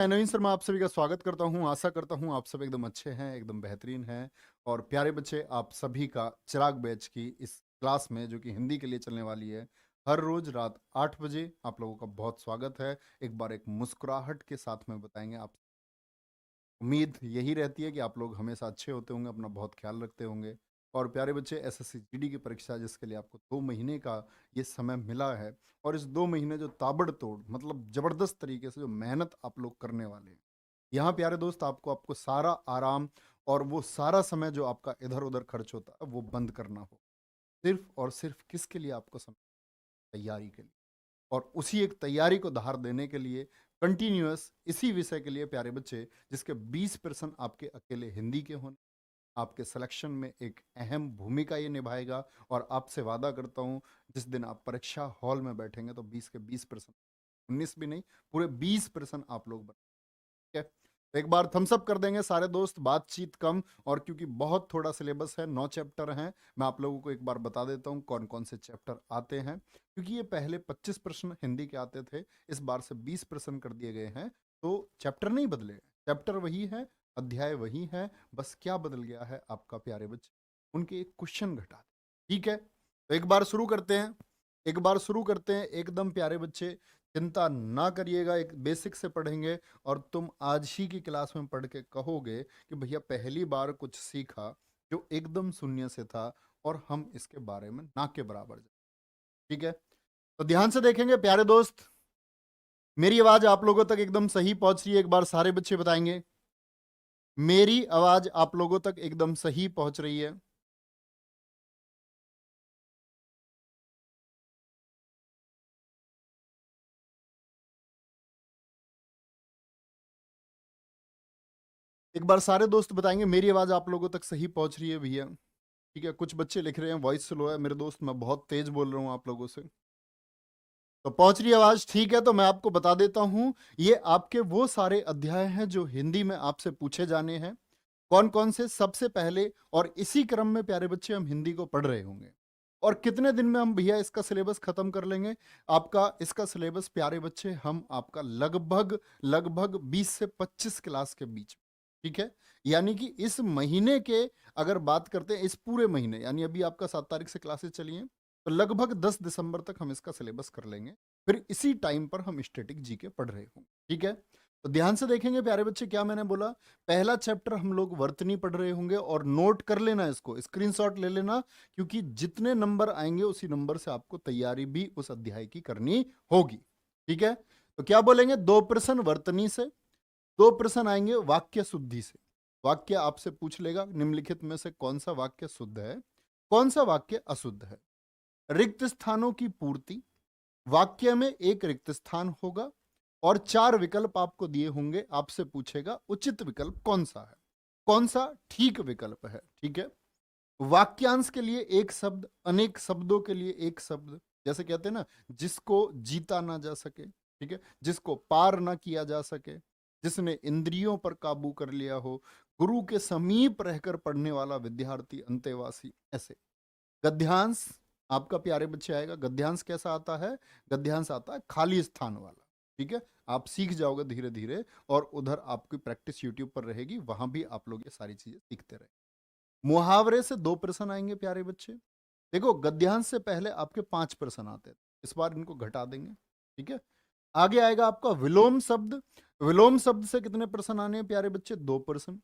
नवीन sir, मैं आप सभी का स्वागत करता हूं। आशा करता हूं आप सब एकदम अच्छे हैं, एकदम बेहतरीन हैं। और प्यारे बच्चे, आप सभी का चिराग बैच की इस क्लास में, जो कि हिंदी के लिए चलने वाली है, हर रोज रात 8 बजे आप लोगों का बहुत स्वागत है। एक बार एक मुस्कुराहट के साथ में बताएंगे आप। उम्मीद यही रहती है कि आप लोग हमेशा अच्छे होते होंगे, अपना बहुत ख्याल रखते होंगे। और प्यारे बच्चे, एसएससी जीडी की परीक्षा, जिसके लिए आपको 2 महीने का ये समय मिला है, और इस 2 महीने जो ताबड़तोड़ मतलब जबरदस्त तरीके से जो मेहनत आप लोग करने वाले हैं, यहाँ प्यारे दोस्त आपको आपको सारा आराम और वो सारा समय जो आपका इधर उधर खर्च होता है वो बंद करना हो। सिर्फ और सिर्फ किसके लिए आपको समय? तैयारी के लिए। और उसी एक तैयारी को धार देने के लिए कंटिन्यूअस इसी विषय के लिए प्यारे बच्चे, जिसके 20% आपके अकेले हिंदी के होने, आपके सिलेक्शन में एक अहम भूमिका ये निभाएगा। और आपसे वादा करता हूं, जिस दिन आप परीक्षा हॉल में बैठेंगे तो 20 के 20%, 19 भी नहीं, पूरे 20% आप लोग बन। ठीक है, तो एक बार थम्स अप कर देंगे सारे दोस्त, बातचीत कम। और क्योंकि बहुत थोड़ा सिलेबस है, 9 चैप्टर हैं, मैं आप लोगों को एक बार बता देता हूँ कौन कौन से चैप्टर आते हैं। क्योंकि ये पहले 25 प्रश्न हिंदी के आते थे, इस बार से 20 प्रश्न कर दिए गए हैं। तो चैप्टर नहीं बदले, चैप्टर वही है, अध्याय वही है, बस क्या बदल गया है आपका प्यारे बच्चे, उनके एक क्वेश्चन घटा दिए। ठीक है, तो एक बार शुरू करते हैं, एक बार शुरू करते हैं एकदम प्यारे बच्चे। चिंता ना करिएगा, एक बेसिक से पढ़ेंगे। और तुम आज ही की क्लास में पढ़ के कहोगे कि भैया पहली बार कुछ सीखा जो एकदम शून्य से था, और हम इसके बारे में ना के बराबर जाने। ठीक है, तो ध्यान से देखेंगे प्यारे दोस्त। मेरी आवाज आप लोगों तक एकदम सही पहुंच रही है? एक बार सारे बच्चे बताएंगे, मेरी आवाज आप लोगों तक एकदम सही पहुंच रही है? एक बार सारे दोस्त बताएंगे, मेरी आवाज आप लोगों तक सही पहुंच रही है भैया? ठीक है, कुछ बच्चे लिख रहे हैं वॉइस स्लो है। मेरे दोस्त, मैं बहुत तेज बोल रहा हूं आप लोगों से। तो पहुंच रही आवाज? ठीक है, तो मैं आपको बता देता हूं, ये आपके वो सारे अध्याय हैं जो हिंदी में आपसे पूछे जाने हैं। कौन कौन से? सबसे पहले, और इसी क्रम में प्यारे बच्चे हम हिंदी को पढ़ रहे होंगे। और कितने दिन में हम भैया इसका सिलेबस खत्म कर लेंगे? आपका इसका सिलेबस प्यारे बच्चे, हम आपका लगभग लगभग 20 से 25 क्लास के बीच में। ठीक है, यानी कि इस महीने के, अगर बात करते हैं इस पूरे महीने, यानी अभी आपका 7 तारीख से क्लासेस चली हैं, तो लगभग 10 दिसंबर तक हम इसका सिलेबस कर लेंगे। फिर इसी टाइम पर हम स्टैटिक जीके पढ़ रहे होंगे। ठीक है, तो ध्यान से देखेंगे प्यारे बच्चे, क्या मैंने बोला? पहला चैप्टर हम लोग वर्तनी पढ़ रहे होंगे, और नोट कर लेना, इसको स्क्रीनशॉट ले लेना, क्योंकि जितने नंबर आएंगे उसी नंबर से आपको तैयारी भी उस अध्याय की करनी होगी। ठीक है, तो क्या बोलेंगे? 2% वर्तनी से, 2% आएंगे वाक्य शुद्धि से। वाक्य आपसे पूछ लेगा निम्नलिखित में से कौन सा वाक्य शुद्ध है, कौन सा वाक्य अशुद्ध है। रिक्त स्थानों की पूर्ति, वाक्य में एक रिक्त स्थान होगा और 4 विकल्प आपको दिए होंगे, आपसे पूछेगा उचित विकल्प कौन सा है, कौन सा ठीक विकल्प है। ठीक है, वाक्यांश के लिए एक शब्द, अनेक शब्दों के लिए एक शब्द, जैसे कहते हैं ना, जिसको जीता ना जा सके, ठीक है, जिसको पार ना किया जा सके, जिसने इंद्रियों पर काबू कर लिया हो, गुरु के समीप रहकर पढ़ने वाला विद्यार्थी, अंतेवासी, ऐसे। गद्यांश आपका प्यारे बच्चे आएगा। गद्यांश कैसा आता है? गद्यांश आता है खाली स्थान वाला। ठीक है, आप सीख जाओगे धीरे धीरे, और उधर आपकी प्रैक्टिस यूट्यूब पर रहेगी, वहां भी आप लोग ये सारी चीजें सीखते रहे। मुहावरे से 2% आएंगे प्यारे बच्चे। देखो, गद्यांश से पहले आपके 5% आते थे, इस बार इनको घटा देंगे। ठीक है, आगे आएगा आपका विलोम शब्द। विलोम शब्द से कितने प्रश्न आने हैं प्यारे बच्चे? 2%।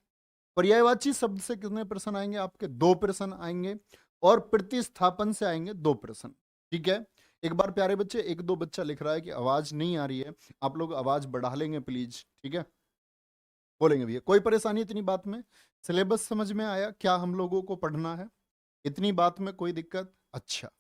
पर्यायवाची शब्द से कितने प्रश्न आएंगे आपके? 2% आएंगे। और प्रतिस्थापन से आएंगे 2%। ठीक है, एक बार प्यारे बच्चे, एक दो बच्चा लिख रहा है कि आवाज नहीं आ रही है, आप लोग आवाज बढ़ा लेंगे प्लीज। ठीक है, बोलेंगे भैया कोई परेशानी इतनी बात में? सिलेबस समझ में आया क्या हम लोगों को पढ़ना है? इतनी बात में कोई दिक्कत? अच्छा,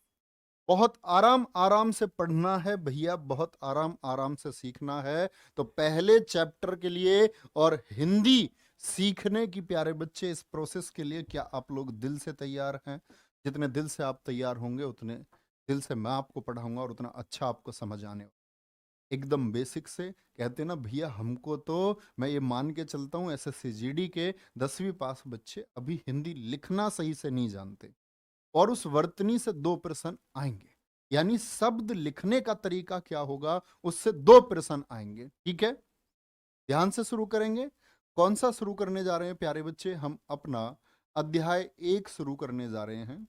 बहुत आराम आराम से पढ़ना है भैया, बहुत आराम आराम से सीखना है। तो पहले चैप्टर के लिए और हिंदी सीखने की प्यारे बच्चे, इस प्रोसेस के लिए क्या आप लोग दिल से तैयार हैं? जितने दिल से आप तैयार होंगे, उतने दिल से मैं आपको पढ़ाऊंगा, और उतना अच्छा आपको समझ आने वाला। एकदम बेसिक से कहते हैं ना भैया, हमको तो, मैं ये मान के चलता हूँ, एसएससी जीडी के 10वीं पास बच्चे अभी हिंदी लिखना सही से नहीं जानते, और उस वर्तनी से 2% आएंगे। यानी शब्द लिखने का तरीका क्या होगा, उससे 2% आएंगे। ठीक है, ध्यान से शुरू करेंगे। कौन सा शुरू करने जा रहे हैं प्यारे बच्चे? हम अपना अध्याय 1 शुरू करने जा रहे हैं।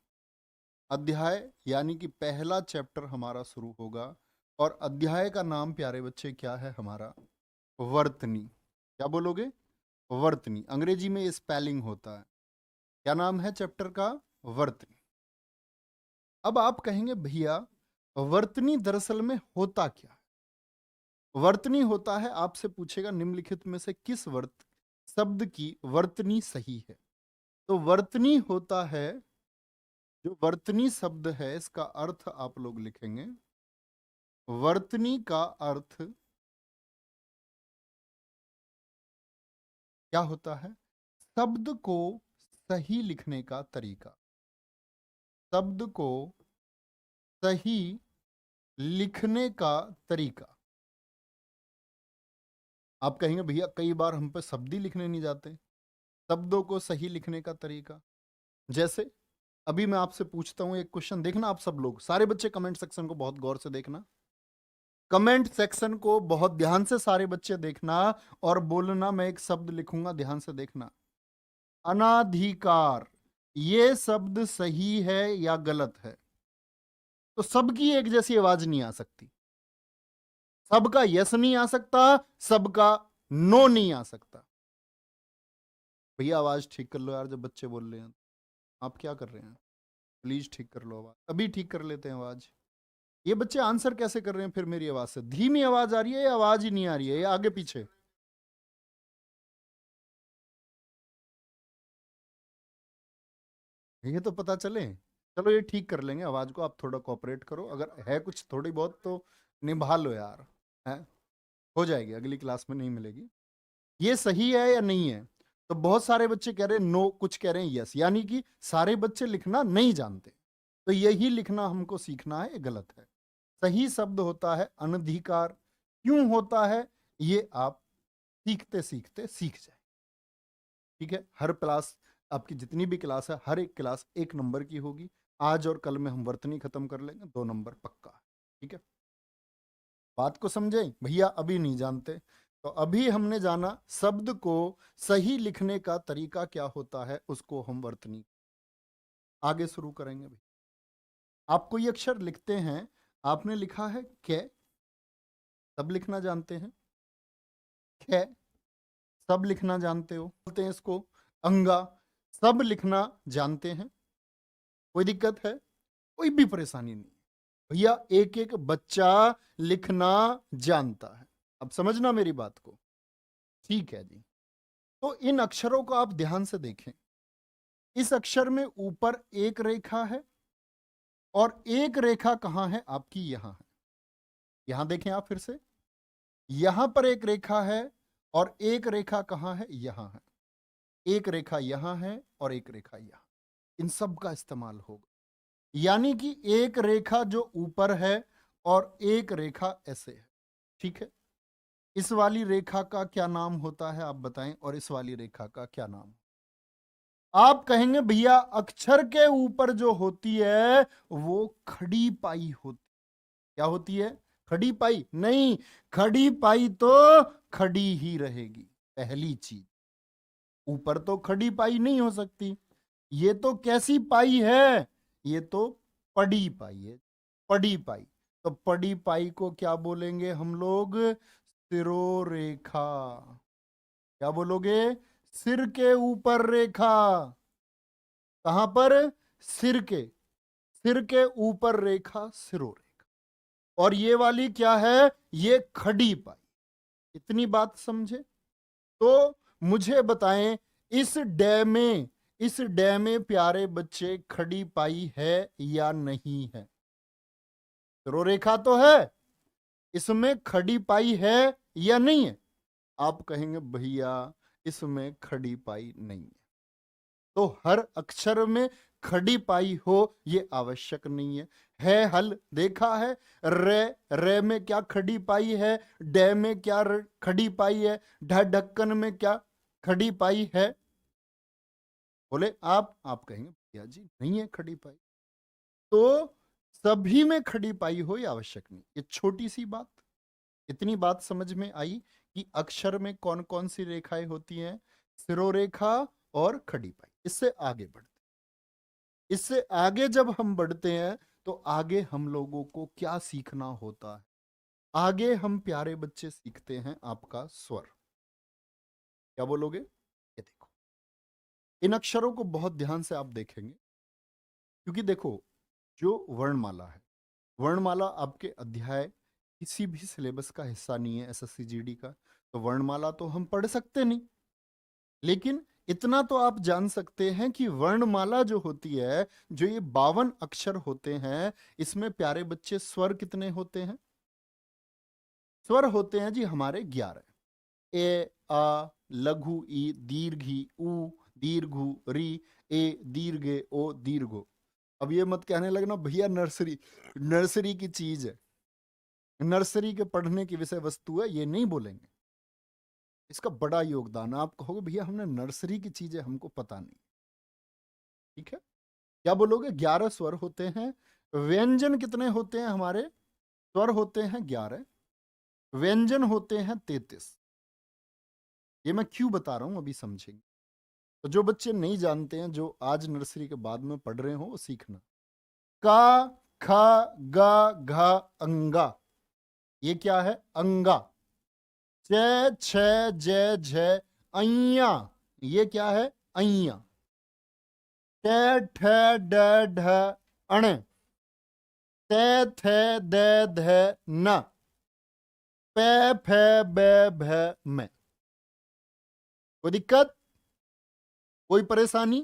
अध्याय यानी कि पहला चैप्टर हमारा शुरू होगा और अध्याय का नाम प्यारे बच्चे क्या है हमारा? वर्तनी। क्या बोलोगे? वर्तनी। अंग्रेजी में स्पेलिंग होता है। क्या नाम है चैप्टर का? वर्तनी। अब आप कहेंगे भैया वर्तनी दरअसल में होता क्या है? वर्तनी होता है, आपसे पूछेगा निम्नलिखित में से किस शब्द की वर्तनी सही है। तो वर्तनी होता है, जो वर्तनी शब्द है इसका अर्थ आप लोग लिखेंगे। वर्तनी का अर्थ क्या होता है? शब्द को सही लिखने का तरीका। शब्द को सही लिखने का तरीका। आप कहेंगे भैया कई बार हम पे शब्द ही लिखने नहीं जाते। शब्दों को सही लिखने का तरीका जैसे अभी मैं आपसे पूछता हूं एक क्वेश्चन, देखना आप सब लोग, सारे बच्चे कमेंट सेक्शन को बहुत गौर से देखना। कमेंट सेक्शन को बहुत ध्यान से सारे बच्चे देखना और बोलना। मैं एक शब्द लिखूंगा, ध्यान से देखना। अनाधिकार, ये शब्द सही है या गलत है? तो सबकी एक जैसी आवाज नहीं आ सकती। सबका यस नहीं आ सकता, सबका नो नहीं आ सकता। भैया आवाज ठीक कर लो यार, जब बच्चे बोल रहे हैं। आप क्या कर रहे हैं? प्लीज ठीक कर लो आवाज। अभी ठीक कर लेते हैं आवाज। ये बच्चे आंसर कैसे कर रहे हैं फिर मेरी आवाज से? धीमी आवाज आ रही है या आवाज ही नहीं आ रही है, या आगे पीछे? ये तो पता चले। चलो ये ठीक कर लेंगे आवाज को, आप थोड़ा कोऑपरेट करो। अगर है कुछ थोड़ी बहुत तो निभा लो यार, है हो जाएगी, अगली क्लास में नहीं मिलेगी। ये सही है या नहीं है? तो बहुत सारे बच्चे कह रहे हैं नो, कुछ कह रहे हैं यस, यानी कि सारे बच्चे लिखना नहीं जानते। तो यही लिखना हमको सीखना है, ये गलत है। सही शब्द होता है अनधिकार। क्यों होता है ये आप सीखते सीखते सीख जाए। ठीक है, हर क्लास, आपकी जितनी भी क्लास है, हर एक क्लास 1 नंबर की होगी। आज और कल में हम वर्तनी खत्म कर लेंगे, 2 नंबर पक्का है। ठीक है, बात को समझे भैया? अभी नहीं जानते तो अभी हमने जाना शब्द को सही लिखने का तरीका क्या होता है, उसको हम वर्तनी आगे शुरू करेंगे। भाई आप कोई अक्षर लिखते हैं, आपने लिखा है कै, सब लिखना जानते हैं। कै सब लिखना जानते हो, बोलते हैं इसको अंगा, सब लिखना जानते हैं। कोई दिक्कत है? कोई भी परेशानी नहीं भैया, एक एक बच्चा लिखना जानता है। अब समझना मेरी बात को। ठीक है जी, तो इन अक्षरों को आप ध्यान से देखें। इस अक्षर में ऊपर एक रेखा है और एक रेखा कहां है आपकी? यहां है। यहां देखें आप फिर से, यहां पर एक रेखा है और एक रेखा कहां है? यहां है। एक रेखा यहां है और एक रेखा यहां। इन सब का इस्तेमाल होगा, यानी कि एक रेखा जो ऊपर है और एक रेखा ऐसे है। ठीक है, इस वाली रेखा का क्या नाम होता है आप बताएं, और इस वाली रेखा का क्या नाम? आप कहेंगे भैया अक्षर के ऊपर जो होती है वो खड़ी पाई होती। क्या होती है? खड़ी पाई नहीं, खड़ी पाई तो खड़ी ही रहेगी। पहली चीज, ऊपर तो खड़ी पाई नहीं हो सकती। ये तो कैसी पाई है? ये तो पड़ी पाई है। पड़ी पाई, तो पड़ी पाई को क्या बोलेंगे हम लोग? सिरोरेखा। क्या बोलोगे? सिर के ऊपर रेखा। कहां पर? सिर के ऊपर रेखा सिरोरेखा। और ये वाली क्या है? ये खड़ी पाई। इतनी बात समझे? तो मुझे बताएं, इस डे में प्यारे बच्चे खड़ी पाई है या नहीं है? सिरोरेखा तो है, इसमें खड़ी पाई है या नहीं है? आप कहेंगे भैया इसमें खड़ी पाई नहीं है। तो हर अक्षर में खड़ी पाई हो ये आवश्यक नहीं है हल देखा है। रे, रे में क्या खड़ी पाई है? डे में क्या खड़ी पाई है? ढक्कन में क्या खड़ी पाई है? बोले आप कहेंगे भैया जी नहीं है खड़ी पाई। तो सभी में खड़ी पाई हो ये आवश्यक नहीं। ये छोटी सी बात, इतनी बात समझ में आई कि अक्षर में कौन कौन सी रेखाएं होती हैं, सिरोरेखा और खड़ी पाई। इससे आगे बढ़ते, इससे आगे जब हम बढ़ते हैं तो आगे हम लोगों को क्या सीखना होता है? आगे हम प्यारे बच्चे सीखते हैं आपका स्वर। क्या बोलोगे? ये देखो, इन अक्षरों को बहुत ध्यान से आप देखेंगे, क्योंकि देखो, जो वर्णमाला है, वर्णमाला आपके अध्याय किसी भी सिलेबस का हिस्सा नहीं है एसएससी जीडी का, तो वर्णमाला तो हम पढ़ सकते नहीं, लेकिन इतना तो आप जान सकते हैं कि वर्णमाला जो होती है, जो ये 52 अक्षर होते हैं, इसमें प्यारे बच्चे स्वर कितने होते हैं? स्वर होते हैं जी हमारे 11। ए, आ, लघु ई, दीर्घी उ, दीर्घु री, ए, दीर्घे ओ, दीर्घो। अब ये मत कहने लगना भैया नर्सरी, नर्सरी की चीज है, नर्सरी के पढ़ने की विषय वस्तु है, ये नहीं बोलेंगे। इसका बड़ा योगदान है। आप कहोगे भैया हमने नर्सरी की चीजें हमको पता नहीं, ठीक है? क्या बोलोगे? 11 स्वर होते हैं। व्यंजन कितने होते हैं हमारे? स्वर होते हैं 11, व्यंजन होते हैं 33। ये मैं क्यों बता रहा हूं अभी समझेंगे। तो जो बच्चे नहीं जानते हैं, जो आज नर्सरी के बाद में पढ़ रहे हो, वो सीखना। का, ख, ग, घ, अंगा, ये क्या है? अंगा। च, छ, ज, झ, अइया, ये क्या है? अइया। ट, ठ, ड, ढ, अण, त, थ, द, ध, न, प, फ, ब, भ, म। कोई दिक्कत? कोई परेशानी?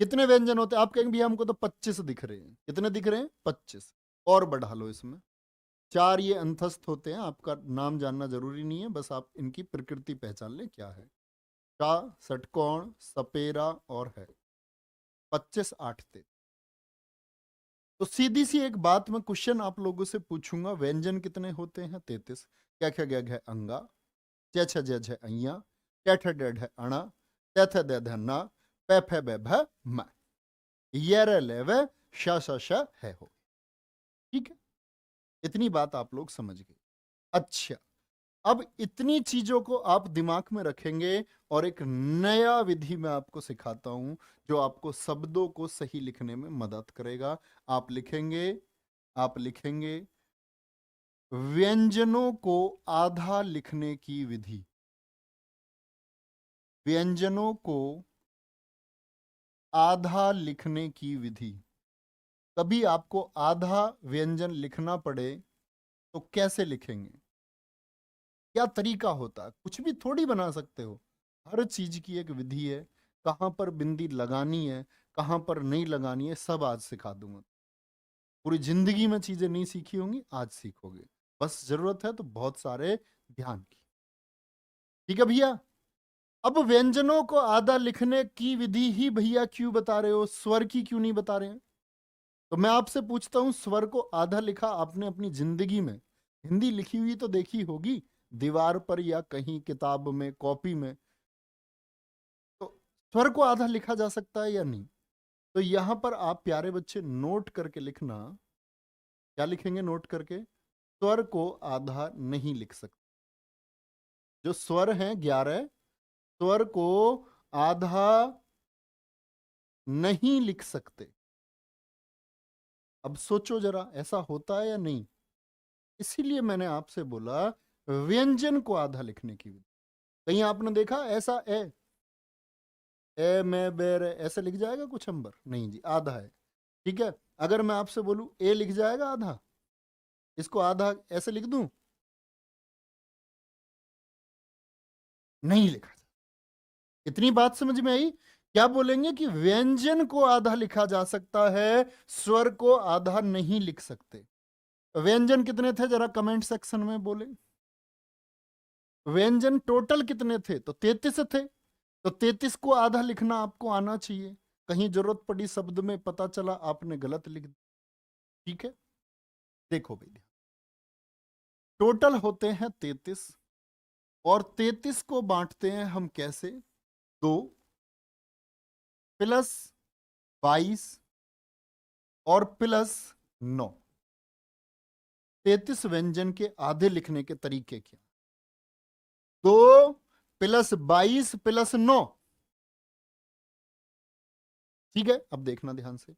कितने व्यंजन होते हैं? आप कहेंगे भैया हमको तो 25 दिख रहे हैं। कितने दिख रहे हैं? 25। और बढ़ा लो इसमें। 4 ये अंतस्थ होते हैं, आपका नाम जानना जरूरी नहीं है, बस आप इनकी प्रकृति पहचान लें क्या है। का, षटकोण, सपेरा और है 25, 8 थे। तो सीधी सी एक बात मैं क्वेश्चन आप लोगों से पूछूंगा, व्यंजन कितने होते हैं? 33। क्या क्या गया है? अंगा, च, छ, ज, झ, अइया, ट, ठ, ड, ढ, अणा, त, थ, द, ध, न, प, फ, ब, भ, म, य, र, ल, व, श, श, है हो। ठीक है, इतनी बात आप लोग समझ गए। अच्छा, अब इतनी चीजों को आप दिमाग में रखेंगे और एक नया विधि मैं आपको सिखाता हूं, जो आपको शब्दों को सही लिखने में मदद करेगा। आप लिखेंगे, आप लिखेंगे व्यंजनों को आधा लिखने की विधि। व्यंजनों को आधा लिखने की विधि। कभी आपको आधा व्यंजन लिखना पड़े तो कैसे लिखेंगे? क्या तरीका होता है? कुछ भी थोड़ी बना सकते हो, हर चीज की एक विधि है। कहां पर बिंदी लगानी है, कहां पर नहीं लगानी है, सब आज सिखा दूंगा। पूरी जिंदगी में चीजें नहीं सीखी होंगी, आज सीखोगे। बस जरूरत है तो बहुत सारे ध्यान की। ठीक है भैया? अब व्यंजनों को आधा लिखने की विधि ही भैया क्यों बता रहे हो, स्वर की क्यों नहीं बता रहे हैं? तो मैं आपसे पूछता हूं, स्वर को आधा लिखा आपने अपनी जिंदगी में, हिंदी लिखी हुई तो देखी होगी दीवार पर या कहीं किताब में, कॉपी में, तो स्वर को आधा लिखा जा सकता है या नहीं? तो यहां पर आप प्यारे बच्चे नोट करके लिखना। क्या लिखेंगे नोट करके? स्वर को आधा नहीं लिख सकते। जो स्वर हैं 11, स्वर को आधा नहीं लिख सकते। अब सोचो जरा, ऐसा होता है या नहीं? इसीलिए मैंने आपसे बोला व्यंजन को आधा लिखने की विधि। कहीं आपने देखा ऐसा ए में बेर ऐसे लिख जाएगा कुछ अंबर? नहीं जी, आधा है। ठीक है, अगर मैं आपसे बोलूं ए लिख जाएगा आधा? इसको आधा ऐसे लिख दूं? नहीं लिखा जा। इतनी बात समझ में आई? क्या बोलेंगे कि व्यंजन को आधा लिखा जा सकता है, स्वर को आधा नहीं लिख सकते। व्यंजन कितने थे जरा कमेंट सेक्शन में बोले। व्यंजन टोटल कितने थे? तो 33 थे। तो 33 को आधा लिखना आपको आना चाहिए। कहीं जरूरत पड़ी शब्द में, पता चला आपने गलत लिख दिया। ठीक है, देखो भैया, टोटल होते हैं 33, और 33 को बांटते हैं हम कैसे? 2 प्लस 22 और प्लस 9। 33 व्यंजन के आधे लिखने के तरीके क्या? 2 प्लस 22 प्लस 9। ठीक है, अब देखना ध्यान से,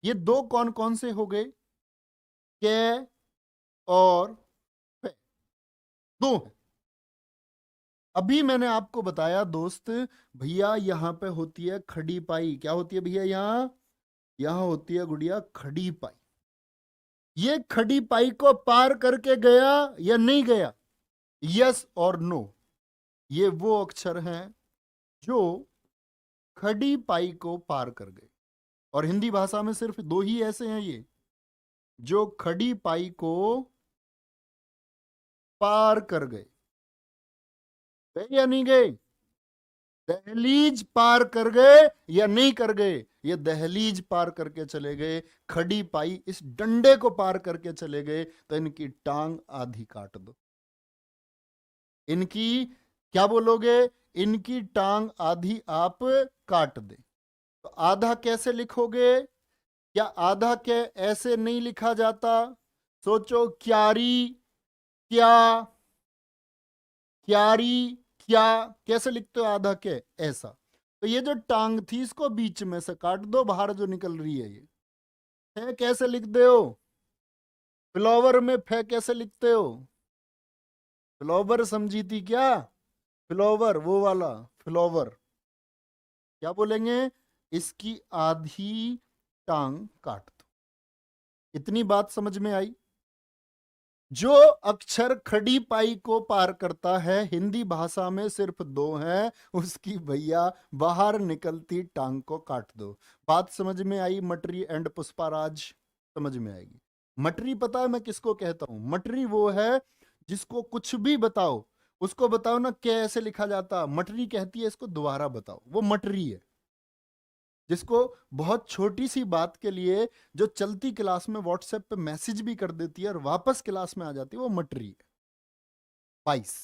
ये दो कौन कौन से हो गए? कै और फे, दो है। अभी मैंने आपको बताया दोस्त, भैया यहां पे होती है खड़ी पाई। क्या होती है भैया? यहां होती है गुड़िया खड़ी पाई। ये खड़ी पाई को पार करके गया या नहीं गया? यस और नो। ये वो अक्षर हैं जो खड़ी पाई को पार कर गए, और हिंदी भाषा में सिर्फ दो ही ऐसे हैं ये जो खड़ी पाई को पार कर गए। गए या नहीं गए? दहलीज पार कर गए या नहीं कर गए? ये दहलीज पार करके चले गए, खड़ी पाई इस डंडे को पार करके चले गए, तो इनकी टांग आधी काट दो। इनकी क्या बोलोगे? इनकी टांग आधी आप काट दे। तो आधा कैसे लिखोगे? क्या आधा के ऐसे नहीं लिखा जाता? सोचो, क्यारी क्या, क्यारी क्या, कैसे लिखते हो आधा के? ऐसा। तो ये जो टांग थी इसको बीच में से काट दो, बाहर जो निकल रही है ये फे कैसे लिख दे हो? फ्लावर में फे कैसे लिखते हो? फ्लावर समझी थी क्या? फ्लावर वो वाला फ्लावर। क्या बोलेंगे? इसकी आधी टांग काट दो। इतनी बात समझ में आई? जो अक्षर खड़ी पाई को पार करता है, हिंदी भाषा में सिर्फ दो हैं, उसकी भैया बाहर निकलती टांग को काट दो। बात समझ में आई? मटरी एंड पुष्पाराज समझ में आएगी। मटरी पता है मैं किसको कहता हूं? मटरी वो है जिसको कुछ भी बताओ, उसको बताओ ना कैसे लिखा जाता, मटरी कहती है इसको दोबारा बताओ, वो मटरी है। जिसको बहुत छोटी सी बात के लिए जो चलती क्लास में व्हाट्सएप पे मैसेज भी कर देती है और वापस क्लास में आ जाती है, वो मटरी है। 22।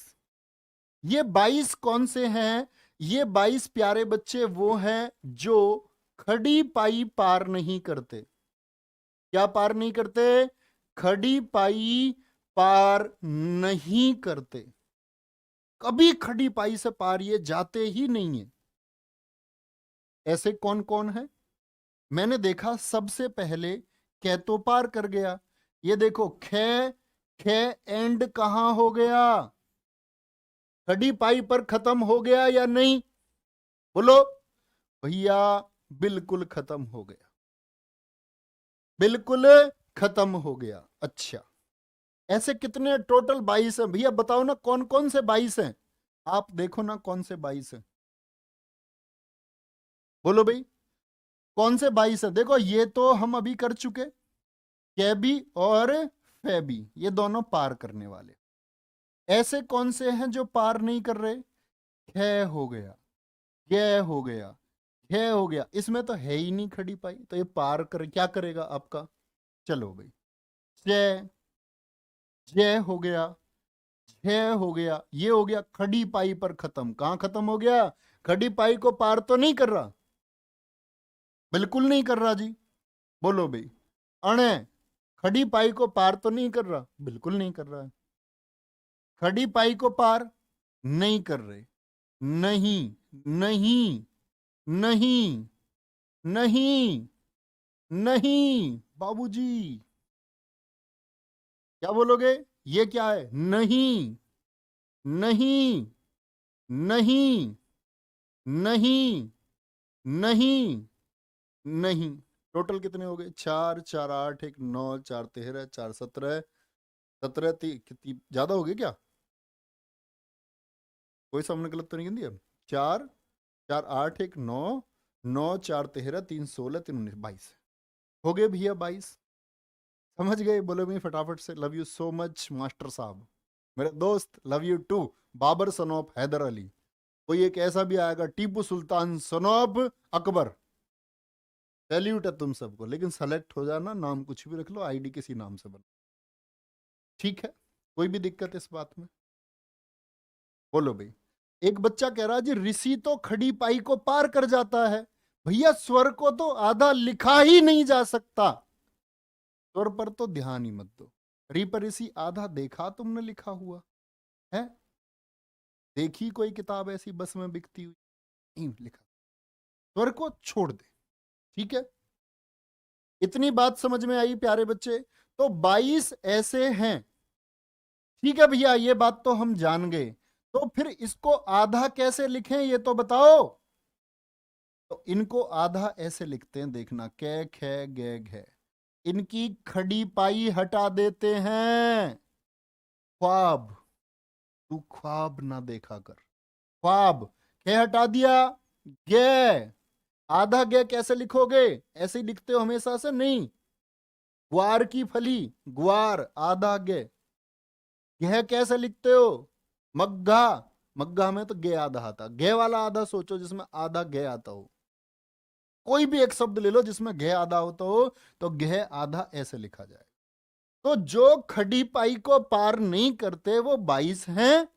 ये 22 कौन से हैं? ये 22 प्यारे बच्चे वो हैं जो खड़ी पाई पार नहीं करते। क्या पार नहीं करते? खड़ी पाई पार नहीं करते। कभी खड़ी पाई से पार ये जाते ही नहीं है। ऐसे कौन कौन है? मैंने देखा सबसे पहले कै तो पार कर गया। ये देखो खे, खे एंड कहां हो गया? खड़ी पाई पर खत्म हो गया या नहीं? बोलो भैया। बिल्कुल खत्म हो गया, बिल्कुल खत्म हो गया। अच्छा, ऐसे कितने टोटल 22 हैं भैया? बताओ ना कौन कौन से 22 हैं? आप देखो ना कौन से 22 हैं, बोलो भाई कौन से 22 हैं? देखो ये तो हम अभी कर चुके, कैबी और फैबी, ये दोनों पार करने वाले। ऐसे कौन से हैं जो पार नहीं कर रहे? खे हो गया, गे हो गया, घे हो गया, इसमें तो है ही नहीं खड़ी पाई, तो ये पार कर क्या करेगा आपका? चलो भाई, जय, जय हो गया, जय हो गया, ये हो गया खड़ी पाई पर खत्म। कहां खत्म हो गया? खड़ी पाई को पार तो नहीं कर रहा, बिल्कुल नहीं कर रहा जी। बोलो भाई, अणे खड़ी पाई को पार तो नहीं कर रहा, बिल्कुल नहीं कर रहा है। खड़ी पाई को पार नहीं कर रहे। नहीं, नहीं, नहीं, नहीं, नहीं बाबूजी। क्या बोलोगे? ये क्या है? नहीं, नहीं, नहीं, नहीं, नहीं, नहीं। टोटल कितने हो गए? 4 4 8 1 9 4 13 4 17 17 कितनी ज्यादा हो गई क्या? कोई सामने गलत तो नहीं गिन दिया? 4 4 8 1 9 9 4 13 3 16 3 19 22 हो गए भैया 22। समझ गए? बोलो भाई फटाफट से। Love you so much master साहब, मेरे दोस्त love you too. Babar son of Haider Ali, कोई एक ऐसा भी आएगा Tipu Sultan son of Akbar. Salute है तुम सबको, लेकिन सेलेक्ट हो जाना, नाम कुछ भी रख लो, आईडी किसी नाम से बना, ठीक है? कोई भी दिक्कत इस बात में? बोलो भाई। एक बच्चा कह रहा है जी ऋषि तो खड़ी पाई को पार कर जाता है। भैया स्वर को तो आधा लिखा ही नहीं जा सकता, स्वर पर तो ध्यान ही मत दो। री पर ऋषि आधा देखा तुमने लिखा हुआ है? देखी कोई किताब ऐसी बस में बिकती हुई? नहीं लिखा। स्वर को छोड़ दे, ठीक है। इतनी बात समझ में आई प्यारे बच्चे? तो 22 ऐसे हैं, ठीक है भैया, ये बात तो हम जान गए। तो फिर इसको आधा कैसे लिखें ये तो बताओ। तो इनको आधा ऐसे लिखते हैं, देखना, कै खे गे घे। इनकी खड़ी पाई हटा देते हैं। ख्वाब, तू ख्वाब ना देखा कर। ख्वाब, खे हटा दिया, गे, आधा गे कैसे लिखोगे? ऐसे ही लिखते हो हमेशा से? नहीं। ग्वार की फली, ग्वार, आधा गे। घे कैसे लिखते हो? मग्घा, मग्घा में तो गे आधा आता। घे वाला आधा सोचो जिसमें आधा गे आता हो। कोई भी एक शब्द ले लो जिसमें घे आधा होता हो, तो घे आधा ऐसे लिखा जाए। तो जो खड़ी पाई को पार नहीं करते वो 22 हैं।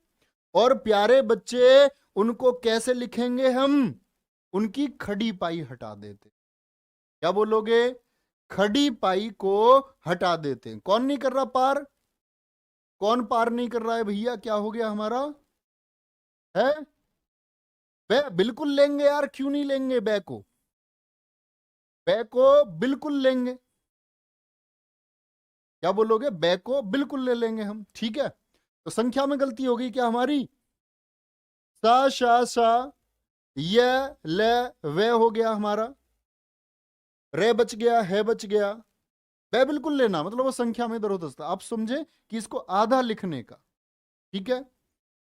और प्यारे बच्चे, उनको कैसे लिखेंगे हम? उनकी खड़ी पाई हटा देते। क्या बोलोगे? खड़ी पाई को हटा देते हैं। कौन नहीं कर रहा पार? कौन पार नहीं कर रहा है भैया? क्या हो गया हमारा? है बे, बिल्कुल लेंगे यार, क्यों नहीं लेंगे बे को? बे को बिल्कुल लेंगे। क्या बोलोगे? बे को बिल्कुल ले लेंगे हम, ठीक है। तो संख्या में गलती हो गई क्या हमारी? सा शा सा, ये ले, वे हो गया हमारा। रे बच गया, है बच गया। वे बिल्कुल लेना मतलब वो संख्या में इधर उधर। आप समझे कि इसको आधा लिखने का, ठीक है।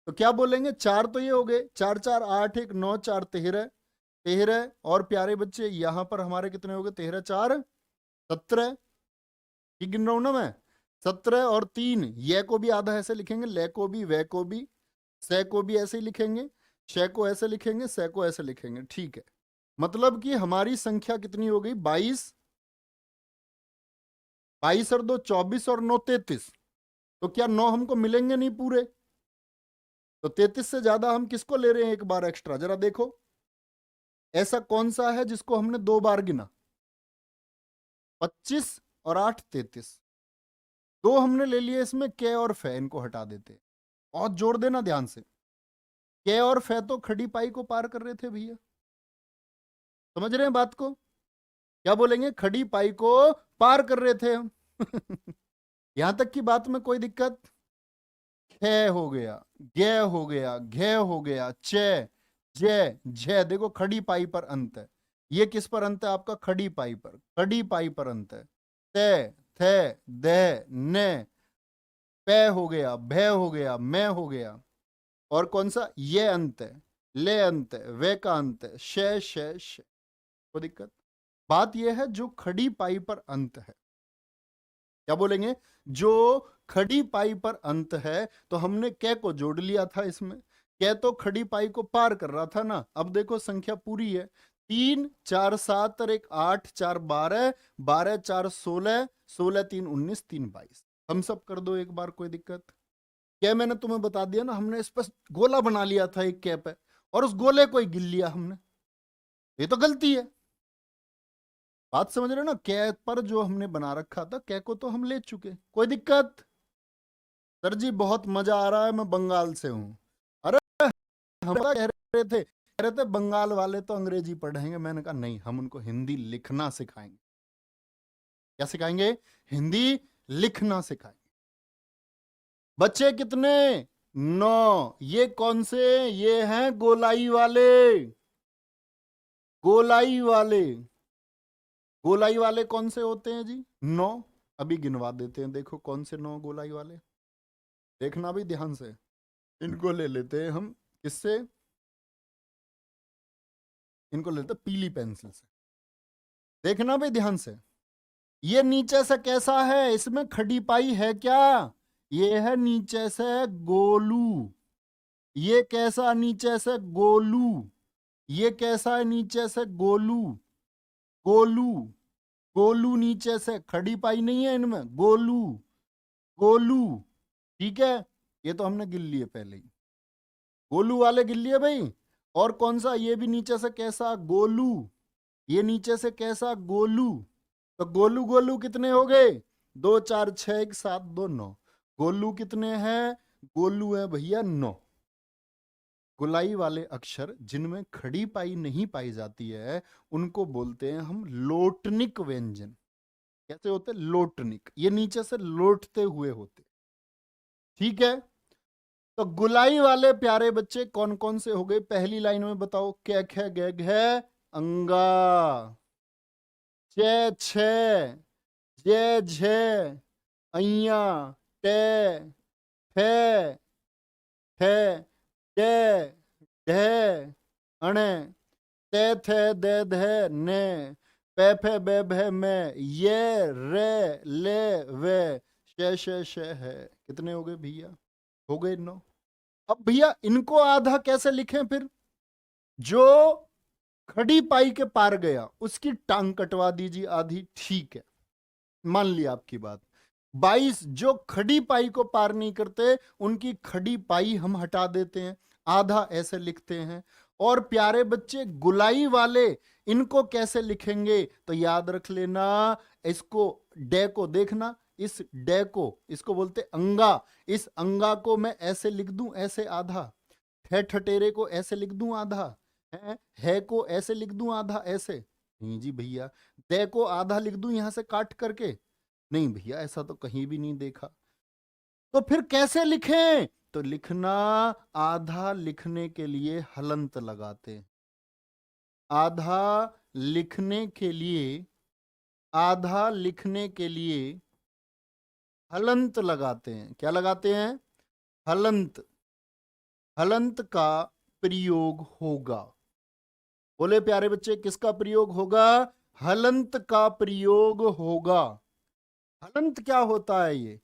तो क्या बोलेंगे? चार तो ये हो गए, चार चार आठ, एक नौ, चार 13, 13। और प्यारे बच्चे यहां पर हमारे कितने हो गए? 13 4 17। ठीक गिन रहा हूं ना मैं? 17 और 3, ये को भी आधा ऐसे लिखेंगे, ले को भी, वे को भी, से को भी ऐसे ही लिखेंगे, शे को ऐसे लिखेंगे, से को ऐसे लिखेंगे, ठीक है। मतलब कि हमारी संख्या कितनी हो गई? 22। 22 और 2 24 और 9 33। तो क्या 9 हमको मिलेंगे नहीं पूरे? तो 33 से ज्यादा हम किसको ले रहे हैं एक बार एक्स्ट्रा? जरा देखो, ऐसा कौन सा है जिसको हमने 2 बार गिना? 25 और 8 33। 2 हमने ले लिए इसमें, के और फे, इनको हटा देते। बहुत जोड़ देना ध्यान से। के और फे तो खड़ी पाई को पार कर रहे थे भैया। समझ रहे हैं बात को? क्या बोलेंगे? खड़ी पाई को पार कर रहे थे हम। यहां तक की बात में कोई दिक्कत? खे हो गया, गे हो गया, घे हो गया, चे, जे, झे। देखो खड़ी पाई पर अंत है। ये किस पर अंत है आपका? खड़ी पाई पर। खड़ी पाई पर अंत है। ते, थे, दे, ने, पे हो गया, भे हो गया, मैं हो गया। और कौन सा? ये अंत है, ले अंत है, वे का अंत है, शे। कोई दिक्कत? बात यह है जो खड़ी पाई पर अंत है। क्या बोलेंगे? जो खड़ी पाई पर अंत है। तो हमने कै को जोड़ लिया था इसमें। कै तो खड़ी पाई को पार कर रहा था ना। अब देखो संख्या पूरी है। 3 4 7 और 1 8, 4 12, 12 4 16, 16 3 19, 3 22। हम सब कर दो एक बार, कोई दिक्कत? क्या मैंने तुम्हें बता दिया ना, हमने इस पर गोला बना लिया था एक कै पे, और उस गोले को ही गिन लिया हमने। ये तो गलती है। बात समझ रहे हो ना? कै पर जो हमने बना रखा था, कै को तो हम ले चुके। कोई दिक्कत? सर जी बहुत मजा आ रहा है, मैं बंगाल से हूँ। अरे हम कह रहे थे बंगाल वाले तो अंग्रेजी पढ़ेंगे। मैंने कहा नहीं, हम उनको हिंदी लिखना सिखाएंगे। क्या सिखाएंगे? हिंदी लिखना सिखाएंगे। बच्चे कितने? 9। ये कौन से? ये हैं गोलाई वाले। गोलाई वाले। गोलाई वाले कौन से होते हैं जी? 9। अभी गिनवा देते हैं, देखो कौन से 9 गोलाई वाले। देखना भी ध्यान से। इनको ले लेते हैं हम, किससे? इनको लेते हैं पीली पेंसिल से। देखना भी ध्यान से। ये नीचे से कैसा है? इसमें खड़ी पाई है क्या? ये है नीचे से गोलू। ये कैसा नीचे से? गोलू। ये कैसा है नीचे से? गोलू। गोलू। गोलू नीचे से, खड़ी पाई नहीं है इनमें। गोलू, गोलू, ठीक है। ये तो हमने गिन लिए पहले ही। गोलू वाले गिन लिए भाई। और कौन सा? ये भी नीचे से कैसा? गोलू। ये नीचे से कैसा? गोलू। तो गोलू गोलू कितने हो गए? 2 4 6 1 7 2 9। गोलू कितने हैं? गोलू है भैया 9। गुलाई वाले अक्षर जिनमें खड़ी पाई नहीं पाई जाती है उनको बोलते हैं हम लोटनिक व्यंजन। कैसे होते? लोटनिक, ये नीचे से लोटते हुए होते। ठीक है, तो गुलाई वाले प्यारे बच्चे कौन कौन से हो गए? पहली लाइन में बताओ। कै ख ग घ अंगा, चे छे, जे झे, अइया, टे, थे, थे, डे, ढे, अणे, ते थे दे धे ने, पे फे बे भे में, ये रे ले वे, शे है। कितने हो गए भैया? हो गए 9। अब भैया इनको आधा कैसे लिखें फिर? जो खड़ी पाई के पार गया उसकी टांग कटवा दीजिए आधी। ठीक है, मान लिया आपकी बात। 22 जो खड़ी पाई को पार नहीं करते उनकी खड़ी पाई हम हटा देते हैं, आधा ऐसे लिखते हैं। और प्यारे बच्चे गुलाई वाले इनको कैसे लिखेंगे? तो याद रख लेना, इसको डे को देखना, इस डे को इसको बोलते अंगा। इस अंगा को मैं ऐसे लिख दूं, ऐसे आधा। ठटेरे को ऐसे लिख दूं आधा, है को ऐसे लिख दूं आधा, ऐसे नहीं जी भैया। दे को आधा लिख दूं यहां से काट करके? नहीं भैया, ऐसा तो कहीं भी नहीं देखा। तो फिर कैसे लिखें? तो लिखना, आधा लिखने के लिए हलंत लगाते हैं। आधा लिखने के लिए, आधा लिखने के लिए हलंत लगाते हैं। क्या लगाते हैं? हलंत। हलंत का प्रयोग होगा। बोले प्यारे बच्चे, किसका प्रयोग होगा? हलंत का प्रयोग होगा। हलंत क्या होता है ये?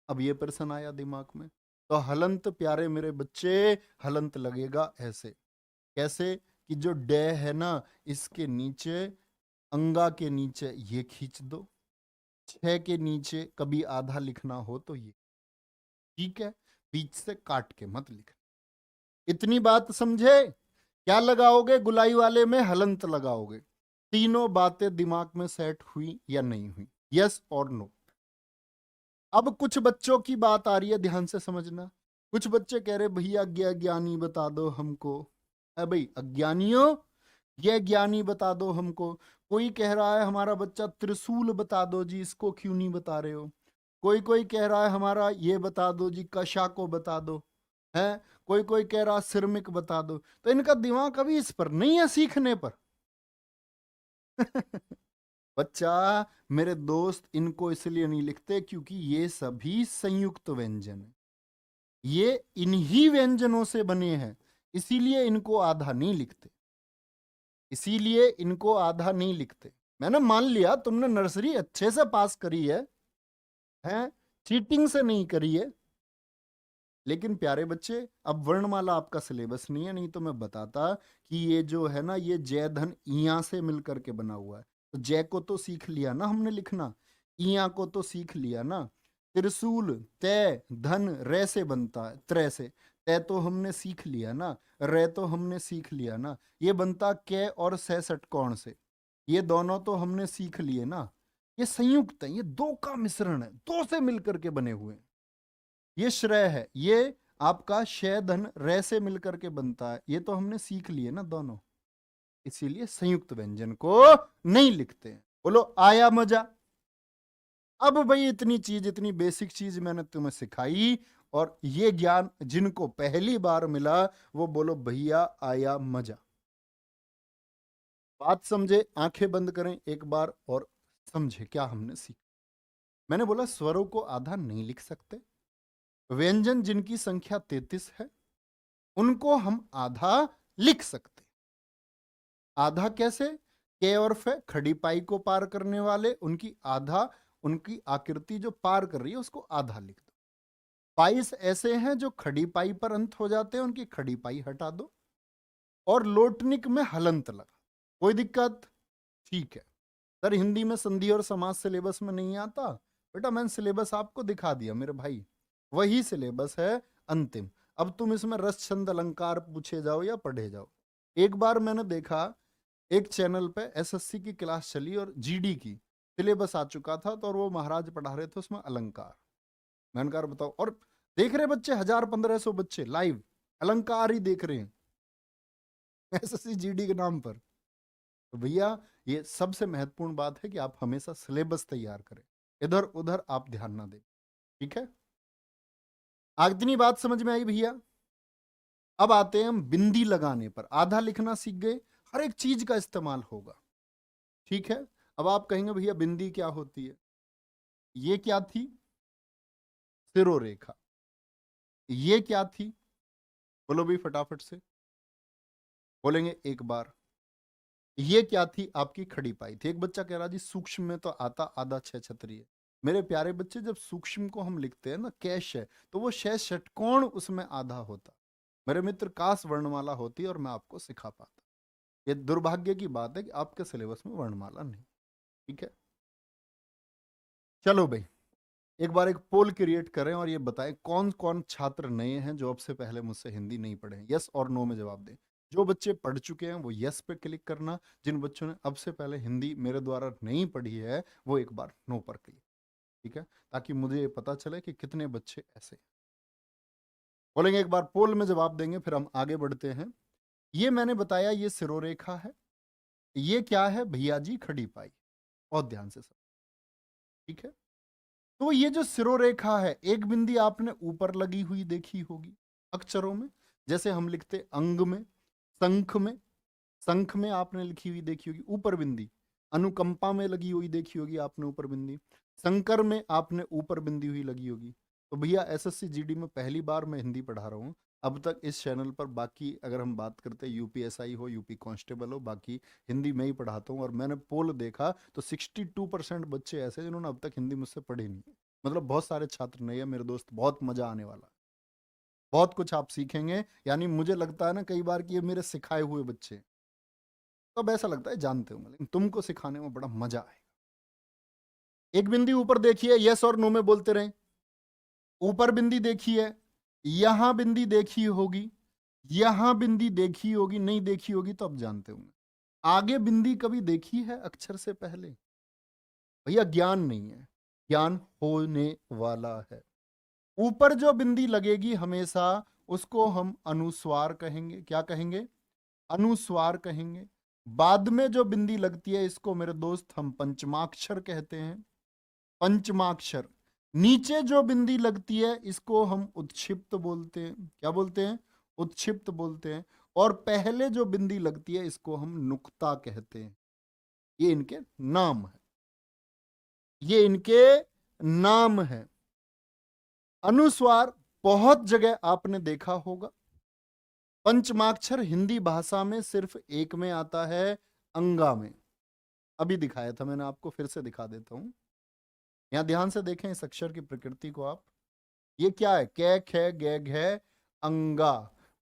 अब ये प्रश्न आया दिमाग में। तो हलंत प्यारे मेरे बच्चे, हलंत लगेगा ऐसे। कैसे? कि जो डे है ना, इसके नीचे, अंगा के नीचे ये खींच दो, 6 के नीचे कभी आधा लिखना हो तो ये। ठीक है, बीच से काट के मत लिख। इतनी बात समझे? क्या लगाओगे गुलाई वाले में? हलंत लगाओगे। तीनों बातें दिमाग में सेट हुई या नहीं हुई? यस और नो? अब कुछ बच्चों की बात आ रही है, ध्यान से समझना। कुछ बच्चे कह रहे भैया ज्ञानी बता दो हमको। भाई अज्ञानियों, ये ज्ञानी बता दो हमको। कोई कह रहा है हमारा बच्चा त्रिशूल बता दो जी, इसको क्यों नहीं बता रहे हो? कोई कोई कह रहा है हमारा ये बता दो जी, कशा को बता दो, है। कोई कोई कह रहा सिरमिक बता दो। तो इनका दिमाग अभी इस पर नहीं है, सीखने पर। बच्चा मेरे दोस्त, इनको इसलिए नहीं लिखते क्योंकि ये सभी संयुक्त व्यंजन है, ये इन्हीं व्यंजनों से बने हैं, इसीलिए इनको आधा नहीं लिखते। इसीलिए इनको आधा नहीं लिखते। मैंने मान लिया तुमने नर्सरी अच्छे से पास करी है, हैं? चीटिंग से नहीं करी है। लेकिन प्यारे बच्चे, अब वर्णमाला आपका सिलेबस नहीं है, नहीं तो मैं बताता कि ये जो है ना, ये जय धन इया से मिलकर के बना हुआ है। तो जय को तो सीख लिया ना हमने लिखना, इया को तो सीख लिया ना। त्रिशूल तय धन रे से बनता है, त्रय से। तय तो हमने सीख लिया ना, रे तो हमने सीख लिया ना। ये बनता कै और से षटकोण से, ये दोनों तो हमने सीख लिए ना। ये संयुक्त है, ये दो का मिश्रण है, दो से मिलकर के बने हुए हैं। ये श्रेय है, ये आपका शय धन रे से मिलकर के बनता है, ये तो हमने सीख लिए ना दोनों। इसीलिए संयुक्त व्यंजन को नहीं लिखते हैं। बोलो आया मजा? अब भाई इतनी चीज, इतनी बेसिक चीज मैंने तुम्हें सिखाई, और ये ज्ञान जिनको पहली बार मिला वो बोलो भैया आया मजा। बात समझे? आंखें बंद करें एक बार और समझे क्या हमने सीखा। मैंने बोला स्वरों को आधा नहीं लिख सकते। व्यंजन जिनकी संख्या 33 है उनको हम आधा लिख सकते। आधा कैसे? के और फे खड़ी पाई को पार करने वाले, उनकी आधा, उनकी आकृति जो पार कर रही है उसको आधा लिख दो। 22 ऐसे हैं जो खड़ी पाई पर अंत हो जाते हैं, उनकी खड़ी पाई हटा दो। और लोटनिक में हलंत लगा। कोई दिक्कत? ठीक है सर, हिंदी में संधि और समास सिलेबस में नहीं आता। बेटा मैंने सिलेबस आपको दिखा दिया मेरे भाई, वही सिलेबस है अंतिम। अब तुम इसमें रस छंद अलंकार पूछे जाओ या पढ़े जाओ। एक बार मैंने देखा एक चैनल पे एसएससी की क्लास चली और जीडी की सिलेबस आ चुका था, तो और वो महाराज पढ़ा रहे थे उसमें अलंकार। मैंने कहा बताओ, और देख रहे बच्चे 1000-1500 बच्चे लाइव, अलंकार ही देख रहे हैं एसएससी जीडी के नाम पर। तो भैया ये सबसे महत्वपूर्ण बात है कि आप हमेशा सिलेबस तैयार करें, इधर उधर आप ध्यान ना दें। ठीक है, आज इतनी बात समझ में आई भैया। अब आते हैं हम बिंदी लगाने पर। आधा लिखना सीख गए, हर एक चीज का इस्तेमाल होगा। ठीक है, अब आप कहेंगे भैया बिंदी क्या होती है? ये क्या थी? सिरोरेखा। ये क्या थी? बोलो भी फटाफट से, बोलेंगे एक बार। ये क्या थी? आपकी खड़ी पाई थी। एक बच्चा कह रहा जी सूक्ष्म में तो आता आधा छह छतरी है। मेरे प्यारे बच्चे, जब सूक्ष्म को हम लिखते हैं ना कैश है, तो वो शह षटकोण उसमें आधा होता। मेरे मित्र काश वर्णमाला होती और मैं आपको सिखा पाता। ये दुर्भाग्य की बात है कि आपके सिलेबस में वर्णमाला नहीं। ठीक है, चलो भाई एक बार एक पोल क्रिएट करें और ये बताएं कौन कौन छात्र नए हैं जो अब से पहले मुझसे हिंदी नहीं पढ़े हैं। यस और नो में जवाब दें। जो बच्चे पढ़ चुके हैं वो यस पे क्लिक करना, जिन बच्चों ने अब से पहले हिंदी मेरे द्वारा नहीं पढ़ी है वो एक बार नो पर क्लिक। ठीक है, ताकि मुझे ये पता चले कि कितने बच्चे ऐसे हैं। बोलेंगे एक बार पोल में जवाब देंगे, फिर हम आगे बढ़ते हैं। ये मैंने बताया ये सिरोरेखा है। ये क्या है भैया जी? खड़ी पाई। बहुत ध्यान से सब। ठीक है, तो ये जो सिरोरेखा है, एक बिंदी आपने ऊपर लगी हुई देखी होगी अक्षरों में, जैसे हम लिखते अंग में, शंख में। शंख में आपने लिखी हुई देखी होगी ऊपर बिंदी। अनुकंपा में लगी हुई देखी होगी आपने ऊपर बिंदी। शंकर में आपने ऊपर बिंदी हुई लगी होगी। तो भैया एसएससी जीडी में पहली बार मैं हिंदी पढ़ा रहा हूँ अब तक इस चैनल पर। बाकी अगर हम बात करते हैं यूपीएसआई हो, यूपी कांस्टेबल हो, बाकी हिंदी में ही पढ़ाता हूँ। और मैंने पोल देखा तो 62% बच्चे ऐसे जिन्होंने अब तक हिंदी मुझसे पढ़ी नहीं है। मतलब बहुत सारे छात्र नहीं है मेरे दोस्त, बहुत मजा आने वाला है। बहुत कुछ आप सीखेंगे। यानी मुझे लगता है ना कई बार कि ये मेरे सिखाए हुए बच्चे हैं। तो अब ऐसा लगता है जानते होंगे, लेकिन तुमको सिखाने में बड़ा मजा आएगा। एक बिंदी ऊपर देखिए, यस और नो में बोलते रहे। ऊपर बिंदी देखी है, यहां बिंदी देखी होगी, यहां बिंदी देखी होगी, नहीं देखी होगी तो अब जानते होंगे। आगे बिंदी कभी देखी है अक्षर से पहले? भैया ज्ञान नहीं है, ज्ञान होने वाला है। ऊपर जो बिंदी लगेगी हमेशा उसको हम अनुस्वार कहेंगे। क्या कहेंगे? अनुस्वार कहेंगे। बाद में जो बिंदी लगती है इसको मेरे दोस्त हम पंचमाक्षर कहते हैं। पंचमाक्षर। नीचे जो बिंदी लगती है इसको हम उत्क्षिप्त बोलते हैं। क्या बोलते हैं? उत्क्षिप्त बोलते हैं। और पहले जो बिंदी लगती है इसको हम नुक्ता कहते हैं। ये इनके नाम है, ये इनके नाम है। अनुस्वार बहुत जगह आपने देखा होगा। पंचमाक्षर हिंदी भाषा में सिर्फ एक में आता है, अंगा में। अभी दिखाया था मैंने आपको, फिर से दिखा देता हूं। यहां ध्यान से देखें इस अक्षर की प्रकृति को आप। ये क्या है? कै खे गे घे अंगा।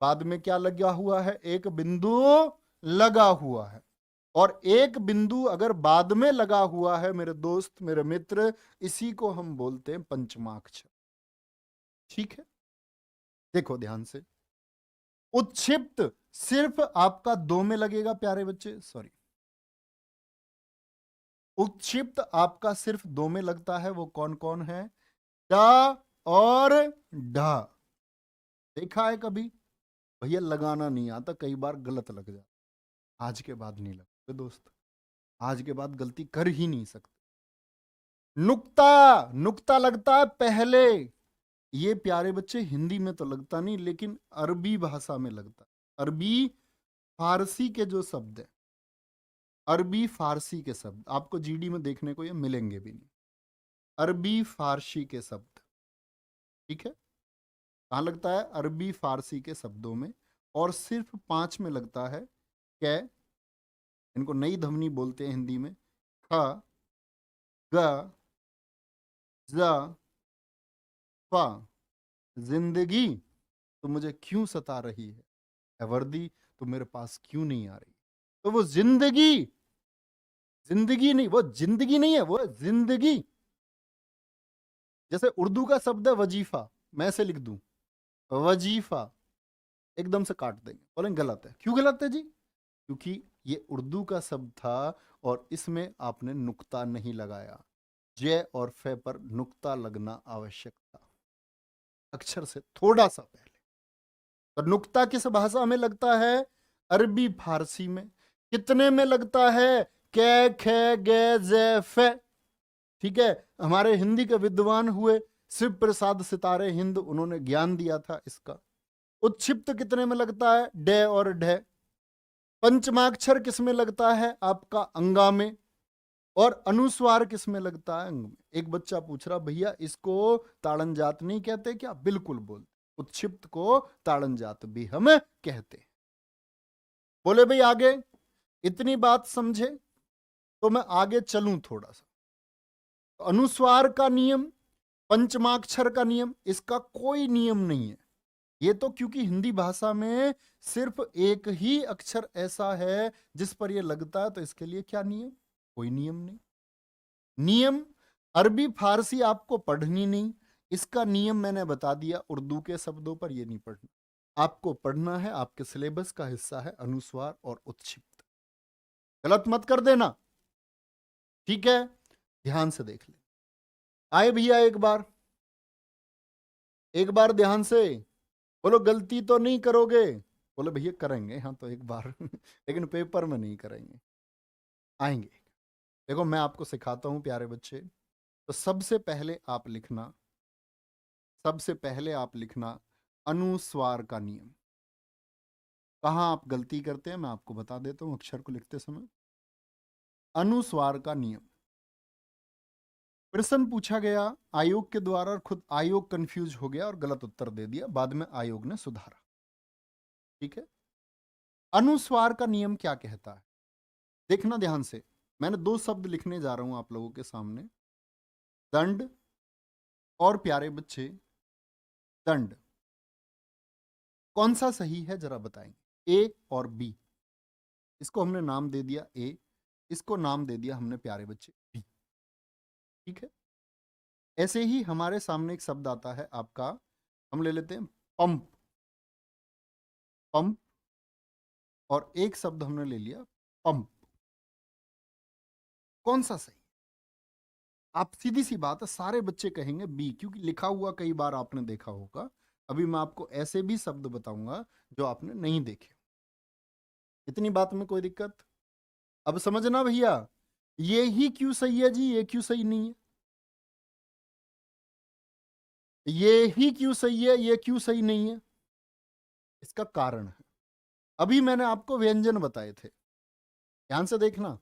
बाद में क्या लगा हुआ है? एक बिंदु लगा हुआ है। और एक बिंदु अगर बाद में लगा हुआ है मेरे दोस्त मेरे मित्र, इसी को हम बोलते हैं पंचमाक्षर। ठीक है, देखो ध्यान से। उत्क्षिप्त सिर्फ आपका दो में लगेगा प्यारे बच्चे, सॉरी। उत्क्षिप्त आपका सिर्फ दो में लगता है, वो कौन कौन है? ड और ढ। देखा है कभी? भैया लगाना नहीं आता, कई बार गलत लग जाता। आज के बाद नहीं लगते दोस्त, आज के बाद गलती कर ही नहीं सकते। नुक्ता, नुक्ता लगता है पहले। ये प्यारे बच्चे हिंदी में तो लगता नहीं, लेकिन अरबी भाषा में लगता है। अरबी फारसी के जो शब्द है, अरबी फारसी के शब्द आपको जीडी में देखने को ये मिलेंगे भी नहीं। अरबी फारसी के शब्द। ठीक है, कहाँ लगता है? अरबी फारसी के शब्दों में। और सिर्फ 5 में लगता है। कै, इनको नई ध्वनि बोलते हैं हिंदी में। ख, ग, ज, फ। जिंदगी तो मुझे क्यों सता रही है, ए वर्दी तो मेरे पास क्यों नहीं आ रही। तो वो जिंदगी, जिंदगी नहीं, वो जिंदगी नहीं है, वो जिंदगी। जैसे उर्दू का शब्द है वजीफा, मैं ऐसे लिख दूं वजीफा, एकदम से काट देंगे, बोलेंगे गलत है। क्यों गलत है जी? क्योंकि ये उर्दू का शब्द था और इसमें आपने नुक्ता नहीं लगाया। जय और फे पर नुक्ता लगना आवश्यक था, अक्षर से थोड़ा सा पहले। तो नुक्ता किस भाषा में लगता है? अरबी फारसी में। कितने में लगता है? कै खे गे जे फे। ठीक है, हमारे हिंदी के विद्वान हुए शिव प्रसाद सितारे हिंद, उन्होंने ज्ञान दिया था इसका। उच्छिप्त कितने में लगता है? डे और ढे। पंचमाक्षर किस में लगता है? आपका अंगा में। और अनुस्वार किस में लगता है? अंग में। एक बच्चा पूछ रहा, भैया इसको ताड़न जात नहीं कहते क्या? बिल्कुल बोलते, उच्छिप्त को ताड़न जात भी हम कहते हैं। बोले भाई आगे, इतनी बात समझे तो मैं आगे चलूं थोड़ा सा। अनुस्वार का नियम, पंचमाक्षर का नियम, इसका कोई नियम नहीं है। ये तो क्योंकि हिंदी भाषा में सिर्फ एक ही अक्षर ऐसा है जिस पर यह लगता है, तो इसके लिए क्या नियम? कोई नियम नहीं। नियम अरबी फारसी आपको पढ़नी नहीं, इसका नियम मैंने बता दिया। उर्दू के शब्दों पर यह नहीं पढ़ना, आपको पढ़ना है, आपके सिलेबस का हिस्सा है अनुस्वार और उच्छिप्त। गलत मत कर देना, ठीक है? ध्यान से देख ले। आए भैया एक बार ध्यान से बोलो, गलती तो नहीं करोगे? बोले भैया करेंगे, हाँ तो एक बार लेकिन पेपर में नहीं करेंगे, आएंगे। देखो मैं आपको सिखाता हूं प्यारे बच्चे। तो सबसे पहले आप लिखना अनुस्वार का नियम। कहां आप गलती करते हैं मैं आपको बता देता हूं अक्षर को लिखते समय। अनुस्वार का नियम, प्रश्न पूछा गया आयोग के द्वारा और खुद आयोग कंफ्यूज हो गया और गलत उत्तर दे दिया, बाद में आयोग ने सुधारा। ठीक है, अनुस्वार का नियम क्या कहता है? देखना ध्यान से, मैंने दो शब्द लिखने जा रहा हूं आप लोगों के सामने, दंड और प्यारे बच्चे दंड। कौन सा सही है जरा बताएंगे? ए और बी। इसको हमने नाम दे दिया ए, इसको नाम दे दिया हमने प्यारे बच्चे बी। ठीक है, ऐसे ही हमारे सामने एक शब्द आता है आपका, हम ले लेते हैं पंप। पंप और एक शब्द हमने ले लिया पंप। कौन सा सही? आप सीधी सी बात है, सारे बच्चे कहेंगे बी, क्योंकि लिखा हुआ कई बार आपने देखा होगा। अभी मैं आपको ऐसे भी शब्द बताऊंगा जो आपने नहीं देखे। इतनी बात में कोई दिक्कत? अब समझना भैया, ये ही क्यों सही है जी, ये क्यों सही नहीं है? ये ही क्यों सही है, ये क्यों सही नहीं है? इसका कारण है, अभी मैंने आपको व्यंजन बताए थे, ध्यान से देखना।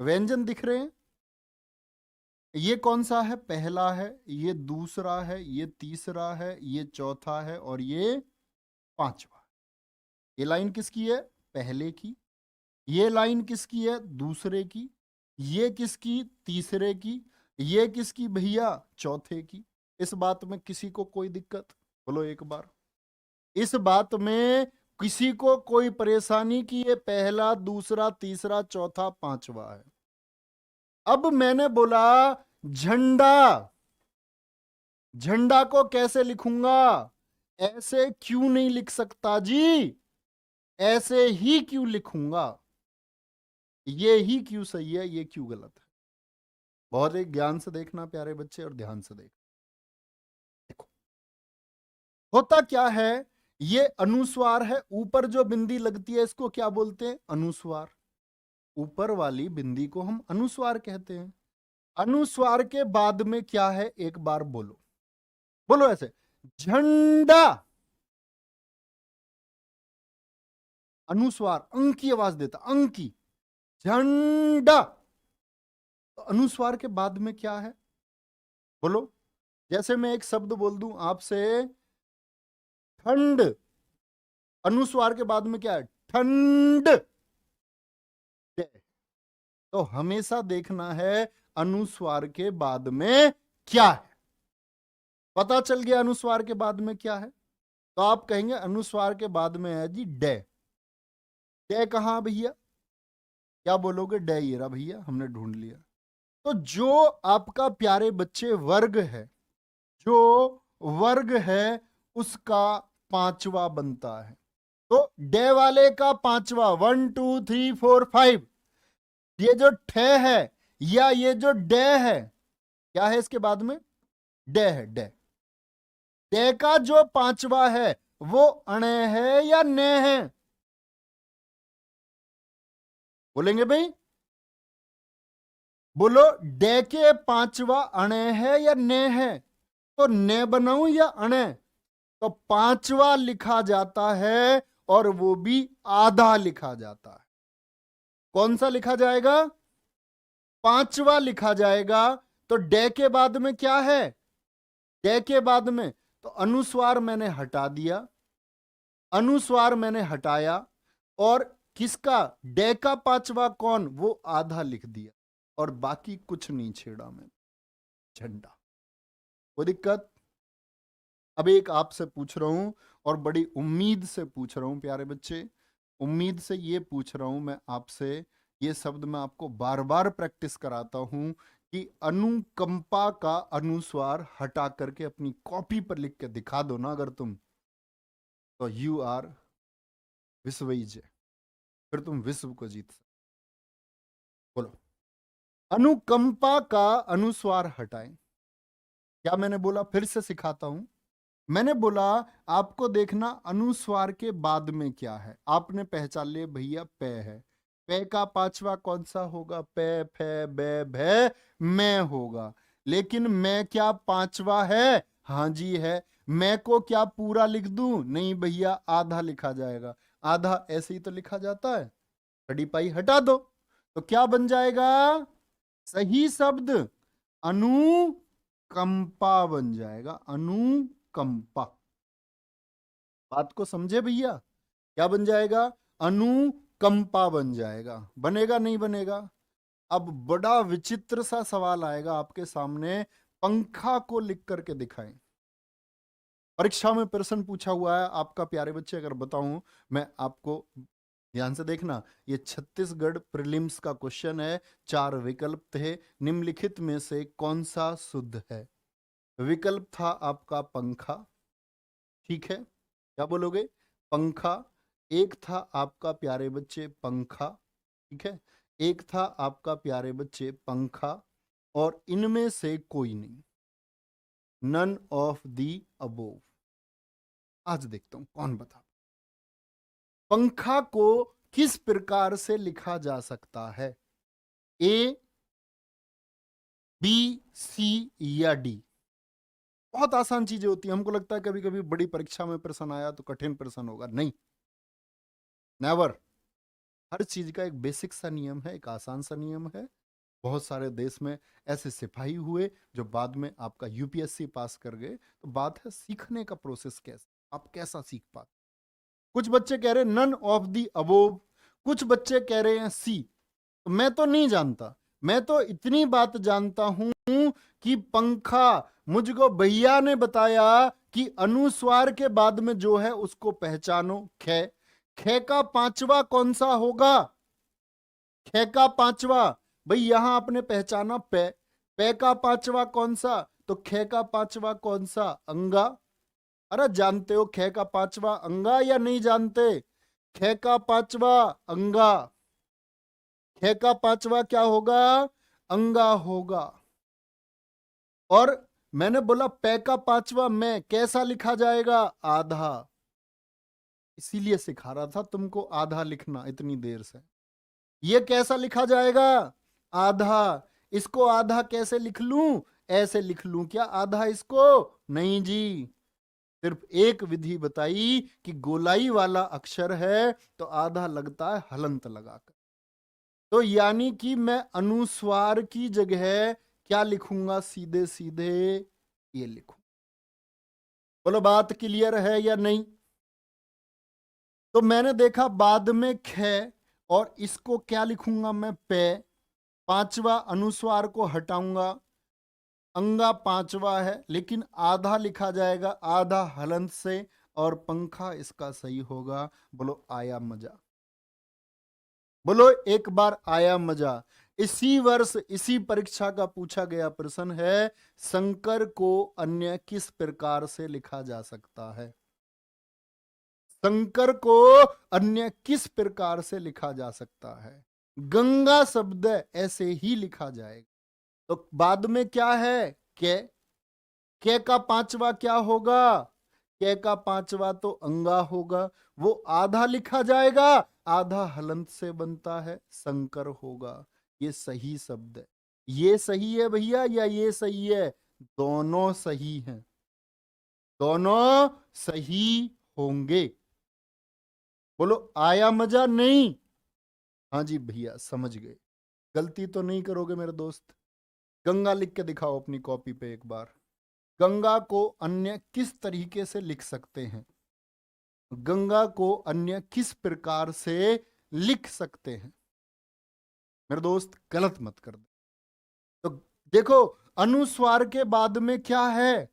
व्यंजन दिख रहे हैं? ये कौन सा है? पहला है, ये दूसरा है, ये तीसरा है, ये चौथा है और ये पांचवा। ये लाइन किसकी है? पहले की। ये लाइन किसकी है? दूसरे की। ये किसकी? तीसरे की। ये किसकी भैया? चौथे की। इस बात में किसी को कोई दिक्कत? बोलो एक बार। इस बात में किसी को कोई परेशानी की ये पहला, दूसरा, तीसरा, चौथा, पांचवा है? अब मैंने बोला झंडा, झंडा को कैसे लिखूंगा? ऐसे क्यों नहीं लिख सकता जी? ऐसे ही क्यों लिखूंगा? ये ही क्यों सही है, ये क्यों गलत है? बहुत एक ज्ञान से देखना प्यारे बच्चे, और ध्यान से देखो होता क्या है। ये अनुस्वार है, ऊपर जो बिंदी लगती है इसको क्या बोलते हैं? अनुस्वार। ऊपर वाली बिंदी को हम अनुस्वार कहते हैं। अनुस्वार के बाद में क्या है? एक बार बोलो, बोलो ऐसे, झंडा। अनुस्वार अंक की आवाज देता, अंक की, झंडा। तो अनुस्वार के बाद में क्या है? बोलो। जैसे मैं एक शब्द बोल दूं आपसे, ठंड, अनुस्वार के बाद में क्या है? ठंड। तो हमेशा देखना है अनुस्वार के बाद में क्या है। पता चल गया अनुस्वार के बाद में क्या है? तो आप कहेंगे अनुस्वार के बाद में है जी डे। डे कहां भैया? क्या बोलोगे? डे ये रहा भैया, हमने ढूंढ लिया। तो जो आपका प्यारे बच्चे वर्ग है, जो वर्ग है उसका पांचवा बनता है। तो डे वाले का पांचवा, 1 2 3 4 5। ये जो ठे है या ये जो डे है, क्या है इसके बाद में? डे है, डे। डे का जो पांचवा है वो अणे है या ने है? बोलेंगे भाई? बोलो, डे के पांचवा अणे है या ने है? तो ने बनाऊं या अणे? तो पांचवा लिखा जाता है और वो भी आधा लिखा जाता है। कौन सा लिखा जाएगा? पांचवा लिखा जाएगा। तो डे के बाद में क्या है? डे के बाद में तो अनुस्वार मैंने हटा दिया, अनुस्वार मैंने हटाया, और किसका? डे का पांचवा कौन? वो आधा लिख दिया, और बाकी कुछ नहीं छेड़ा मैंने। झंडा। कोई दिक्कत? अब एक आपसे पूछ रहा हूं, और बड़ी उम्मीद से पूछ रहा हूं प्यारे बच्चे, उम्मीद से ये पूछ रहा हूं मैं आपसे, ये शब्द मैं आपको बार बार प्रैक्टिस कराता हूं कि अनुकंपा का अनुस्वार हटा करके अपनी कॉपी पर लिख के दिखा दो ना अगर तुम, तो यू आर विश्वविजय, फिर तुम विश्व को जीत सकते। बोलो, अनुकंपा का अनुस्वार हटाएं। क्या मैंने बोला? फिर से सिखाता हूं। मैंने बोला आपको देखना अनुस्वार के बाद में क्या है। आपने पहचान लिया भैया पे है, पे का पांचवा कौन सा होगा? पे, फे, बे, भे, मैं होगा। लेकिन मैं क्या पांचवा है? हाँ जी है। मैं को क्या पूरा लिख दूं? नहीं भैया, आधा लिखा जाएगा। आधा ऐसे ही तो लिखा जाता है। खड़ी पाई हटा दो, तो क्या बन जाएगा? सही शब्द अनुकंपा बन जाएगा। अनुकंपा। बात को समझे भैया? क्या बन जाएगा? अनुकंपा बन जाएगा। बनेगा नहीं बनेगा? अब बड़ा विचित्र सा सवाल आएगा आपके सामने, पंखा को लिख करके दिखाएं। परीक्षा में प्रश्न पूछा हुआ है आपका प्यारे बच्चे, अगर बताऊं मैं आपको, ध्यान से देखना, ये छत्तीसगढ़ प्रीलिम्स का क्वेश्चन है। 4 विकल्प थे, निम्नलिखित में से कौन सा शुद्ध है? विकल्प था आपका पंखा, ठीक है, क्या बोलोगे? पंखा। एक था आपका प्यारे बच्चे पंखा, ठीक है, एक था आपका प्यारे बच्चे पंखा, और इनमें से कोई नहीं, नन ऑफ दी अबोव। आज देखता हूं कौन बता। पंखा को किस प्रकार से लिखा जा सकता है? ए, बी, सी या डी? बहुत आसान चीजें होती हैं। हमको लगता है कभी कभी बड़ी परीक्षा में प्रश्न आया तो कठिन प्रश्न होगा, नहीं, नेवर। हर चीज का एक बेसिक सा नियम है, एक आसान सा नियम है। बहुत सारे देश में ऐसे सिपाही हुए जो बाद में आपका यूपीएससी पास कर गए। तो बात है सीखने का प्रोसेस, कैसे आप कैसा सीख पाते। कुछ बच्चे कह रहे हैं नन ऑफ दी अबोव, कुछ बच्चे कह रहे हैं सी। तो मैं तो नहीं जानता, मैं तो इतनी बात जानता हूं कि पंखा, मुझको भैया ने बताया कि अनुस्वार के बाद में जो है उसको पहचानो। खे, खे का पांचवा कौन सा होगा? खे का पांचवा, भाई यहां आपने पहचाना पे, पे का पांचवा कौन सा? तो खे का पांचवा कौन सा? अंगा। अरे जानते हो खे का पांचवा अंगा या नहीं जानते? खे का पांचवा अंगा, खे का पांचवा क्या होगा? अंगा होगा। और मैंने बोला पे का पांचवा में कैसा लिखा जाएगा? आधा। इसीलिए सिखा रहा था तुमको आधा लिखना इतनी देर से। ये कैसा लिखा जाएगा? आधा। इसको आधा कैसे लिख लूं? ऐसे लिख लूं क्या आधा इसको? नहीं जी, सिर्फ एक विधि बताई कि गोलाई वाला अक्षर है तो आधा लगता है हलंत लगाकर। तो यानी कि मैं अनुस्वार की जगह क्या लिखूंगा? सीधे सीधे ये लिखूं। बोलो बात क्लियर है या नहीं? तो मैंने देखा बाद में खे, और इसको क्या लिखूंगा मैं? पे। पांचवा अनुस्वार को हटाऊंगा, अंगा पांचवा है लेकिन आधा लिखा जाएगा, आधा हलंत से, और पंखा इसका सही होगा। बोलो आया मजा? बोलो एक बार आया मजा? इसी वर्ष इसी परीक्षा का पूछा गया प्रश्न है, शंकर को अन्य किस प्रकार से लिखा जा सकता है? शंकर को अन्य किस प्रकार से लिखा जा सकता है? गंगा शब्द ऐसे ही लिखा जाएगा। तो बाद में क्या है? के, के का पांचवा क्या होगा? कै का पांचवा तो अंगा होगा, वो आधा लिखा जाएगा, आधा हलंत से बनता है, संकर होगा। ये सही शब्द है। ये सही है भैया या ये सही है? दोनों सही हैं, दोनों सही होंगे। बोलो आया मजा? नहीं? हाँ जी भैया समझ गए। गलती तो नहीं करोगे मेरे दोस्त? गंगा लिख के दिखाओ अपनी कॉपी पे एक बार। गंगा को अन्य किस तरीके से लिख सकते हैं? गंगा को अन्य किस प्रकार से लिख सकते हैं? मेरे दोस्त गलत मत कर दो। तो देखो, अनुस्वार के बाद में क्या है?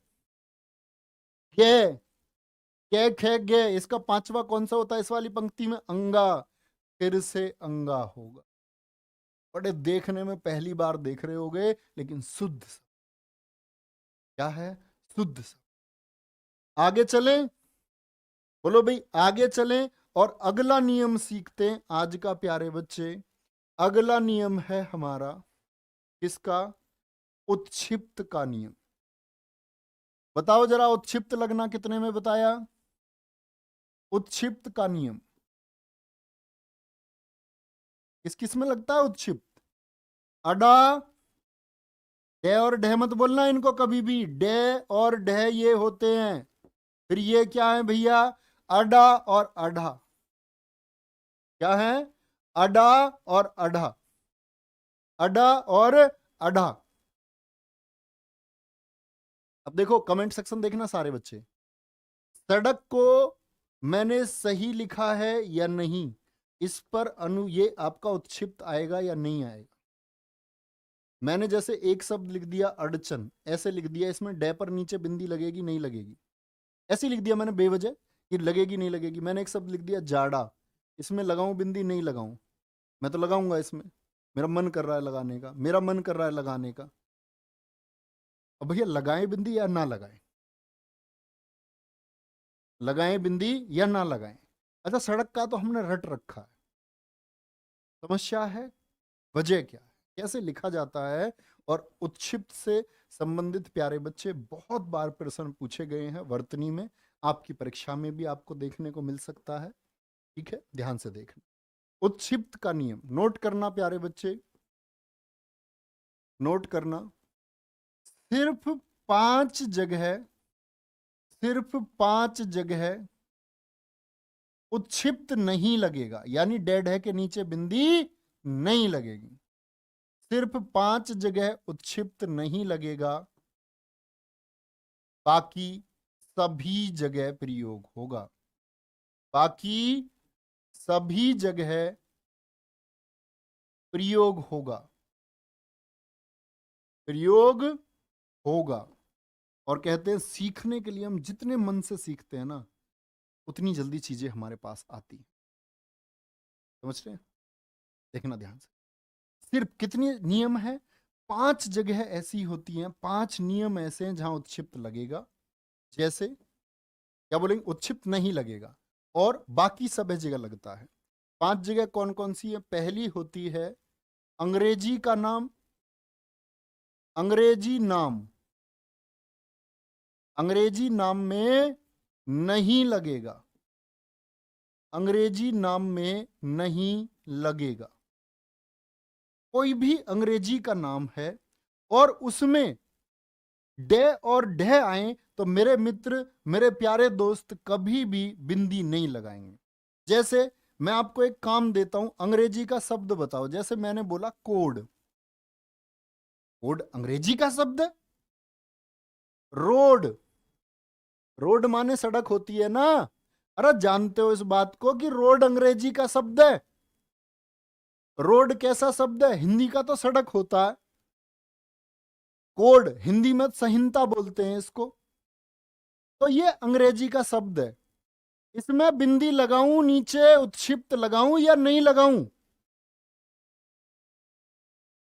गे। कै खे गे। इसका पांचवा कौन सा होता है इस वाली पंक्ति में? अंगा। फिर से अंगा होगा। बड़े देखने में पहली बार देख रहे होगे, लेकिन शुद्ध शब्द। क्या है? शुद्ध शब्द। आगे चलें? बोलो भाई आगे चलें और अगला नियम सीखते हैं आज का प्यारे बच्चे। अगला नियम है हमारा किसका? उत्क्षिप्त का नियम। बताओ जरा, उत्क्षिप्त लगना कितने में बताया? उत्क्षिप्त का नियम किस किस में लगता है उत्क्षिप्त? अडा, डे और ढह मत बोलना इनको कभी भी। डे और ढह ये होते हैं। फिर ये क्या है भैया? अडा और अढ़ा। क्या है? अडा और अढ़ा। अडा और अढ़ा। अब देखो कमेंट सेक्शन देखना सारे बच्चे। सड़क को मैंने सही लिखा है या नहीं, इस पर ये आपका उत्क्षिप्त आएगा या नहीं आएगा? मैंने जैसे एक शब्द लिख दिया अड़चन, ऐसे लिख दिया, इसमें डे पर नीचे बिंदी लगेगी नहीं लगेगी? ऐसे लिख दिया मैंने बेवजह कि लगेगी नहीं लगेगी। मैंने एक शब्द लिख दिया जाड़ा, इसमें लगाऊं बिंदी नहीं लगाऊं? मैं तो लगाऊंगा इसमें। मेरा मन कर रहा है लगाने का, मेरा मन कर रहा है लगाने का। अब भैया लगाएं बिंदी या ना लगाएं? लगाएं बिंदी या ना लगाएं? अच्छा, सड़क का तो हमने रट रखा है। समस्या है, वजह क्या है, कैसे लिखा जाता है? और उत्क्षिप्त से संबंधित प्यारे बच्चे बहुत बार प्रश्न पूछे गए हैं वर्तनी में, आपकी परीक्षा में भी आपको देखने को मिल सकता है। ठीक है, ध्यान से देखना। उत्क्षिप्त का नियम नोट करना प्यारे बच्चे, नोट करना। सिर्फ 5 जगह, सिर्फ 5 जगह उत्क्षिप्त नहीं लगेगा, यानी डेड है के नीचे बिंदी नहीं लगेगी। सिर्फ 5 जगह उत्क्षिप्त नहीं लगेगा, बाकी सभी जगह प्रयोग होगा। बाकी सभी जगह प्रयोग होगा, प्रयोग होगा। और कहते हैं सीखने के लिए हम जितने मन से सीखते हैं ना, उतनी जल्दी चीजें हमारे पास आती हैं। समझ रहे हैं? देखना ध्यान से। सिर्फ कितने नियम है? 5 जगह ऐसी होती हैं, 5 नियम ऐसे हैं जहां उत्क्षिप्त लगेगा। जैसे क्या बोलेंगे? उत्क्षिप्त नहीं लगेगा और बाकी सब जगह लगता है। 5 जगह कौन कौन सी है? पहली होती है अंग्रेजी का नाम। अंग्रेजी नाम, अंग्रेजी नाम में नहीं लगेगा, अंग्रेजी नाम में नहीं लगेगा। कोई भी अंग्रेजी का नाम है और उसमें डे और ढे आए तो मेरे मित्र, मेरे प्यारे दोस्त कभी भी बिंदी नहीं लगाएंगे। जैसे मैं आपको एक काम देता हूं, अंग्रेजी का शब्द बताओ। जैसे मैंने बोला कोड, कोड अंग्रेजी का शब्द है। रोड, रोड माने सड़क होती है ना? अरे जानते हो इस बात को कि रोड अंग्रेजी का शब्द है? रोड कैसा शब्द है? हिंदी का तो सड़क होता है। कोड हिंदी में संहिता बोलते हैं इसको। तो ये अंग्रेजी का शब्द है। इसमें बिंदी लगाऊं नीचे, उत्क्षिप्त लगाऊं या नहीं लगाऊं?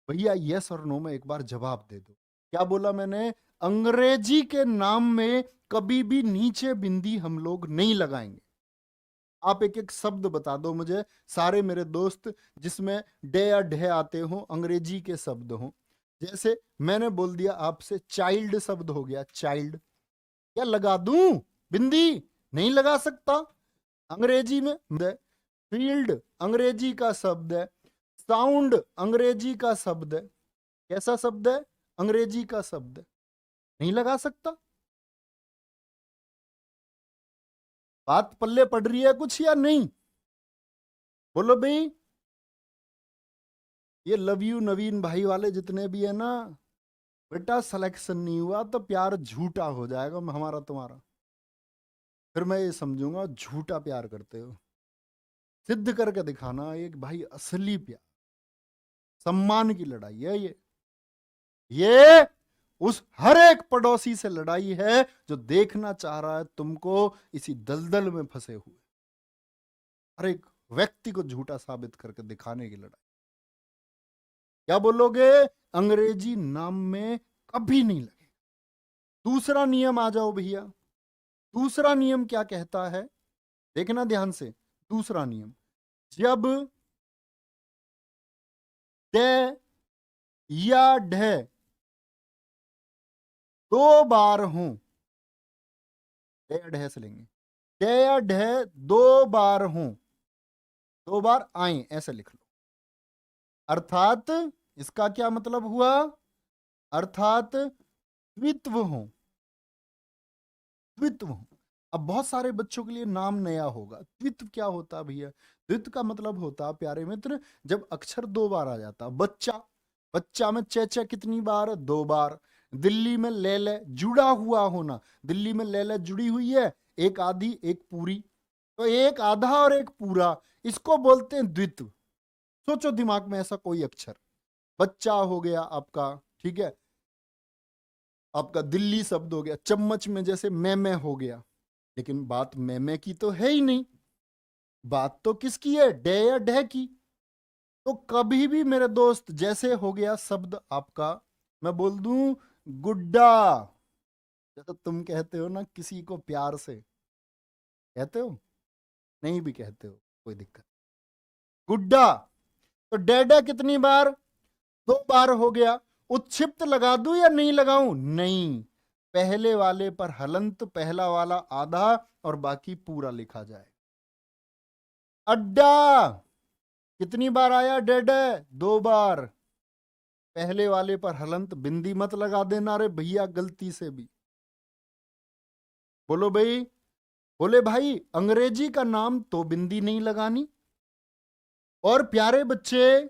भैया यस और नो में एक बार जवाब दे दो। क्या बोला मैंने? अंग्रेजी के नाम में कभी भी नीचे बिंदी हम लोग नहीं लगाएंगे। आप एक एक शब्द बता दो मुझे, सारे मेरे दोस्त, जिसमें डे या ढे आते हो, अंग्रेजी के शब्द हो। जैसे मैंने बोल दिया आपसे चाइल्ड शब्द हो गया, चाइल्ड, क्या लगा दूं? बिंदी नहीं लगा सकता। अंग्रेजी में फील्ड अंग्रेजी का शब्द है, साउंड अंग्रेजी का शब्द है। कैसा शब्द है? अंग्रेजी का शब्द है, नहीं लगा सकता। बात पल्ले पड़ रही है कुछ या नहीं? बोलो भाई। ये लव यू नवीन भाई वाले जितने भी है ना, बेटा सिलेक्शन नहीं हुआ तो प्यार झूठा हो जाएगा हमारा तुम्हारा। फिर मैं ये समझूंगा झूठा प्यार करते हो। सिद्ध करके दिखाना एक भाई असली प्यार। सम्मान की लड़ाई है ये उस हर एक पड़ोसी से लड़ाई है जो देखना चाह रहा है तुमको इसी दलदल में फंसे हुए। हर एक व्यक्ति को झूठा साबित करके दिखाने की लड़ाई। क्या बोलोगे? अंग्रेजी नाम में कभी नहीं लगेगा। दूसरा नियम आ जाओ भैया। दूसरा नियम क्या कहता है? देखना ध्यान से। दूसरा नियम, जब दे या ढे दो बार हो, दे या ढे से लेंगे, दे या ढे दो बार हो, दो बार आए ऐसे लिख लो। अर्थात इसका क्या मतलब हुआ? अर्थात द्वित्व हो, द्वित्व हो। अब बहुत सारे बच्चों के लिए नाम नया होगा। द्वित्व क्या होता है भैया? द्वित्व का मतलब होता प्यारे मित्र, जब अक्षर दो बार आ जाता। बच्चा, बच्चा में चे कितनी बार? दो बार। दिल्ली में ले ले जुड़ा हुआ होना, दिल्ली में ले ले जुड़ी हुई है, एक आधी एक पूरी, तो एक आधा और एक पूरा, इसको बोलते हैं द्वित्व। सोचो दिमाग में ऐसा कोई अक्षर। बच्चा हो गया आपका, ठीक है, आपका दिल्ली शब्द हो गया। चम्मच में जैसे मैं हो गया, लेकिन बात मैं की तो है ही नहीं, बात तो किसकी है? डे या डे की। तो कभी भी मेरे दोस्त जैसे हो गया शब्द आपका, मैं बोल दूं गुड्डा, जैसे तुम कहते हो ना किसी को प्यार से, कहते हो नहीं भी कहते हो कोई दिक्कत, गुड्डा। तो डेडा कितनी बार? दो बार हो गया। उत्क्षिप्त लगा दूं या नहीं लगाऊं? नहीं, पहले वाले पर हलंत, पहला वाला आधा और बाकी पूरा लिखा जाए। अड्डा कितनी बार आया? डेड है दो बार, पहले वाले पर हलंत, बिंदी मत लगा देना रे भैया गलती से भी। बोलो भाई। बोले भाई अंग्रेजी का नाम तो बिंदी नहीं लगानी। और प्यारे बच्चे,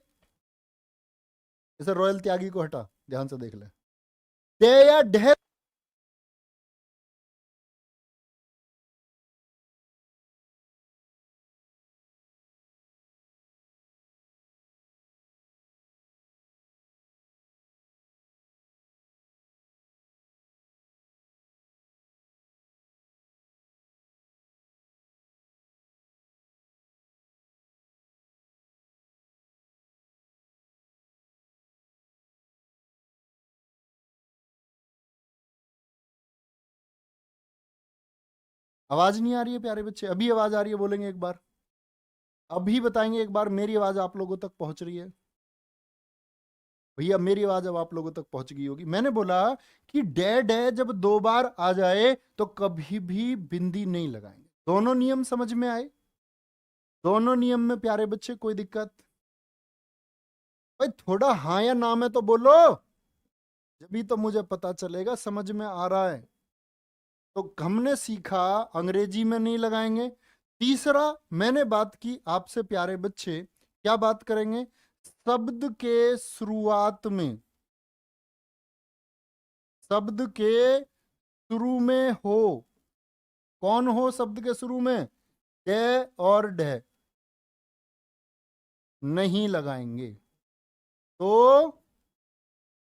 इसे रॉयल त्यागी को हटा, ध्यान से देख ले, दे या ढे। आवाज नहीं आ रही है प्यारे बच्चे? अभी आवाज आ रही है? बोलेंगे एक बार, अभी बताएंगे एक बार, मेरी आवाज आप लोगों तक पहुंच रही है? भैया मेरी आवाज अब आप लोगों तक पहुंच गई होगी। मैंने बोला कि डैड है जब दो बार आ जाए तो कभी भी बिंदी नहीं लगाएंगे। दोनों नियम समझ में आए? दोनों नियम में प्यारे बच्चे कोई दिक्कत? भाई थोड़ा हाँ या ना में तो बोलो, जब तो मुझे पता चलेगा समझ में आ रहा है। तो हमने सीखा अंग्रेजी में नहीं लगाएंगे। तीसरा मैंने बात की आपसे प्यारे बच्चे, क्या बात करेंगे? शब्द के शुरुआत में, शब्द के शुरू में हो, कौन हो शब्द के शुरू में? डे और डे नहीं लगाएंगे।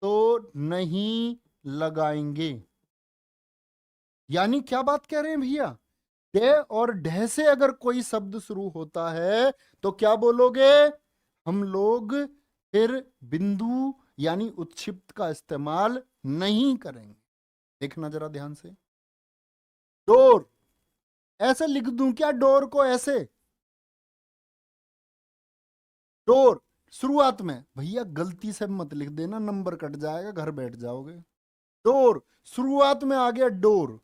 तो नहीं लगाएंगे। यानी क्या बात कह रहे हैं भैया? डे और ढे से अगर कोई शब्द शुरू होता है तो क्या बोलोगे? हम लोग फिर बिंदु यानी उत्क्षिप्त का इस्तेमाल नहीं करेंगे। देखना जरा ध्यान से। डोर ऐसे लिख दूं क्या? डोर को ऐसे, डोर शुरुआत में, भैया गलती से मत लिख देना, नंबर कट जाएगा, घर बैठ जाओगे। डोर शुरुआत में आ गया डोर,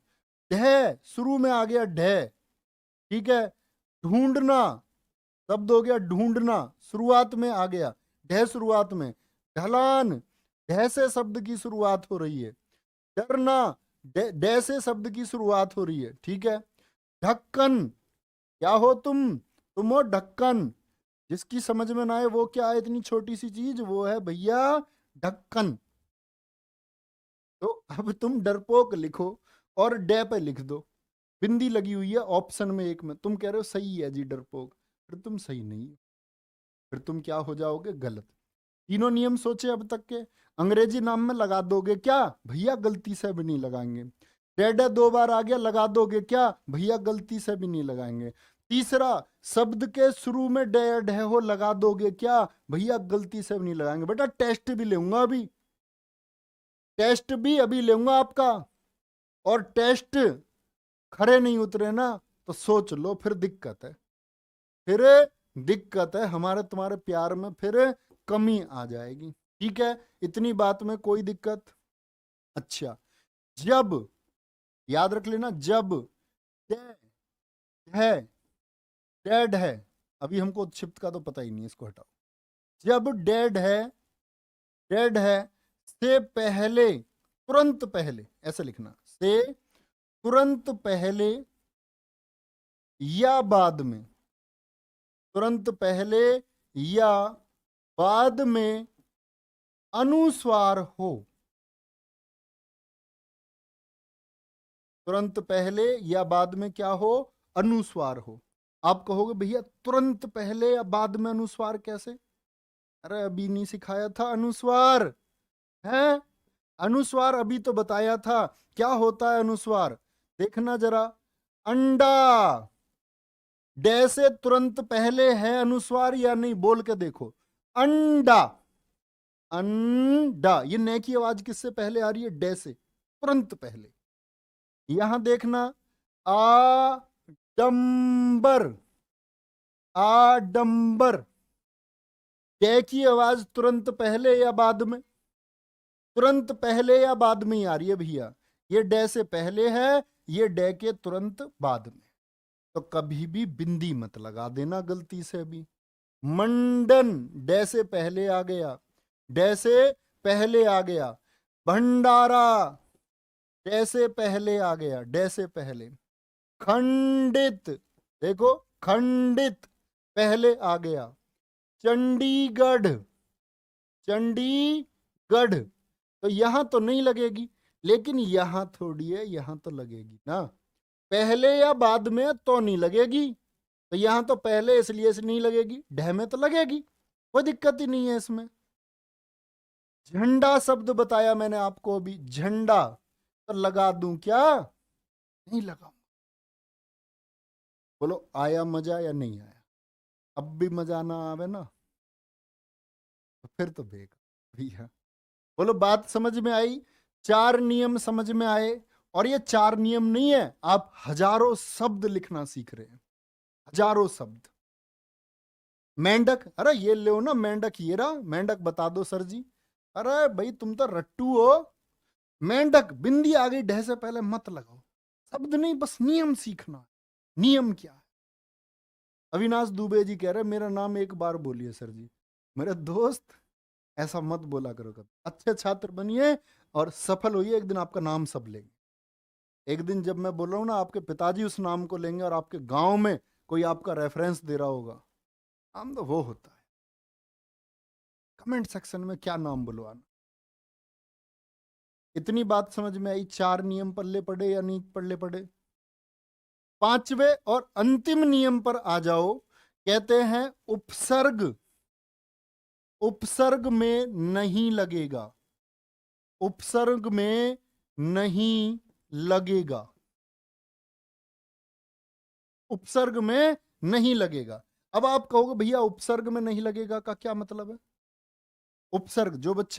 ढह शुरू में आ गया ढह, ठीक है। ढूंढना शब्द हो गया ढूंढना, शुरुआत में आ गया ढह शुरुआत में। ढलान ढह से शब्द की शुरुआत हो रही है। डरना डे से शब्द की शुरुआत हो रही है, ठीक है। ढक्कन क्या हो तुम हो ढक्कन। जिसकी समझ में ना आए वो क्या है, इतनी छोटी सी चीज, वो है भैया ढक्कन। तो अब तुम डरपोक लिखो और डे पे लिख दो, बिंदी लगी हुई है ऑप्शन में एक में, तुम कह रहे हो सही है जी डरपोक, फिर तुम सही नहीं हो, फिर तुम क्या हो जाओगे, गलत। तीनों नियम सोचे अब तक के। अंग्रेजी नाम में लगा दोगे क्या, भैया गलती से भी नहीं लगाएंगे। डेड है 2 बार आ गया, लगा दोगे क्या, भैया गलती से भी नहीं लगाएंगे। तीसरा, शब्द के शुरू में डेड है हो, लगा दोगे क्या, भैया गलती से भी नहीं लगाएंगे। बेटा टेस्ट भी लूंगा अभी, टेस्ट भी अभी लूंगा आपका, और टेस्ट खड़े नहीं उतरे ना तो सोच लो फिर दिक्कत है, फिर दिक्कत है, हमारे तुम्हारे प्यार में फिर कमी आ जाएगी, ठीक है। इतनी बात में कोई दिक्कत। अच्छा, जब याद रख लेना, जब है डेड है, अभी हमको उत्क्षिप्त का तो पता ही नहीं, इसको हटाओ। जब डेड है से पहले, तुरंत पहले, ऐसे लिखना, से तुरंत पहले या बाद में, तुरंत पहले या बाद में अनुस्वार हो, तुरंत पहले या बाद में क्या हो, अनुस्वार हो। आप कहोगे भैया तुरंत पहले या बाद में अनुस्वार कैसे, अरे अभी नहीं सिखाया था अनुस्वार है, अनुस्वार अभी तो बताया था। क्या होता है अनुस्वार, देखना जरा, अंडा डे से तुरंत पहले है अनुस्वार या नहीं, बोल के देखो। अंडा, अंडा, ये न की आवाज किससे पहले आ रही है, डे से तुरंत पहले। यहां देखना, आडंबर, आडंबर, डे की आवाज तुरंत पहले या बाद में, तुरंत पहले या बाद में ही आ रही है भैया, ये डे से पहले है, ये डे के तुरंत बाद में। तो कभी भी बिंदी मत लगा देना गलती से भी। मंडन डे से पहले आ गया, डे से पहले आ गया। भंडारा डे से पहले आ गया, डे से पहले। खंडित देखो, खंडित पहले आ गया। चंडीगढ़, चंडीगढ़, तो यहां तो नहीं लगेगी, लेकिन यहां थोड़ी है, यहां तो लगेगी ना, पहले या बाद में तो नहीं लगेगी, तो यहां तो पहले इसलिए से नहीं लगेगी, ढह में तो लगेगी, कोई दिक्कत ही नहीं है इसमें। झंडा शब्द बताया मैंने आपको अभी, झंडा, तो लगा दूं क्या, नहीं लगा। बोलो आया मजा या नहीं आया, अब भी मजा ना आवे ना तो फिर तो बेकार भैया। बोलो बात समझ में आई, 4 नियम समझ में आए। और ये 4 नियम नहीं है, आप हजारों शब्द लिखना सीख रहे हैं, हजारों शब्द। मेंढक, अरे ये लो ना मेंढक, ये रहा मेंढक, बता दो सर जी, अरे भाई तुम तो रट्टू हो। मेंढक बिंदी आ गई, ढह से पहले मत लगाओ, शब्द नहीं बस नियम सीखना। नियम क्या है, अविनाश दुबे जी कह रहे मेरा नाम एक बार बोलिए सर जी। मेरे दोस्त ऐसा मत बोला करो कभी, अच्छे छात्र बनिए और सफल होइए, एक दिन आपका नाम सब लेंगे। एक दिन जब मैं बोल रहा हूँ ना, आपके पिताजी उस नाम को लेंगे और आपके गांव में कोई आपका रेफरेंस दे रहा होगा, नाम तो वो होता है, कमेंट सेक्शन में क्या नाम बुलवाना। इतनी बात समझ में आई, 4 नियम पल्ले पड़े या नहीं पल्ले पड़े। 5वें और अंतिम नियम पर आ जाओ, कहते हैं उपसर्ग, उपसर्ग में नहीं लगेगा, उपसर्ग में नहीं लगेगा, उपसर्ग में नहीं लगेगा। अब आप कहोगे भैया उपसर्ग में नहीं लगेगा का क्या मतलब है, उपसर्ग जो बच्चे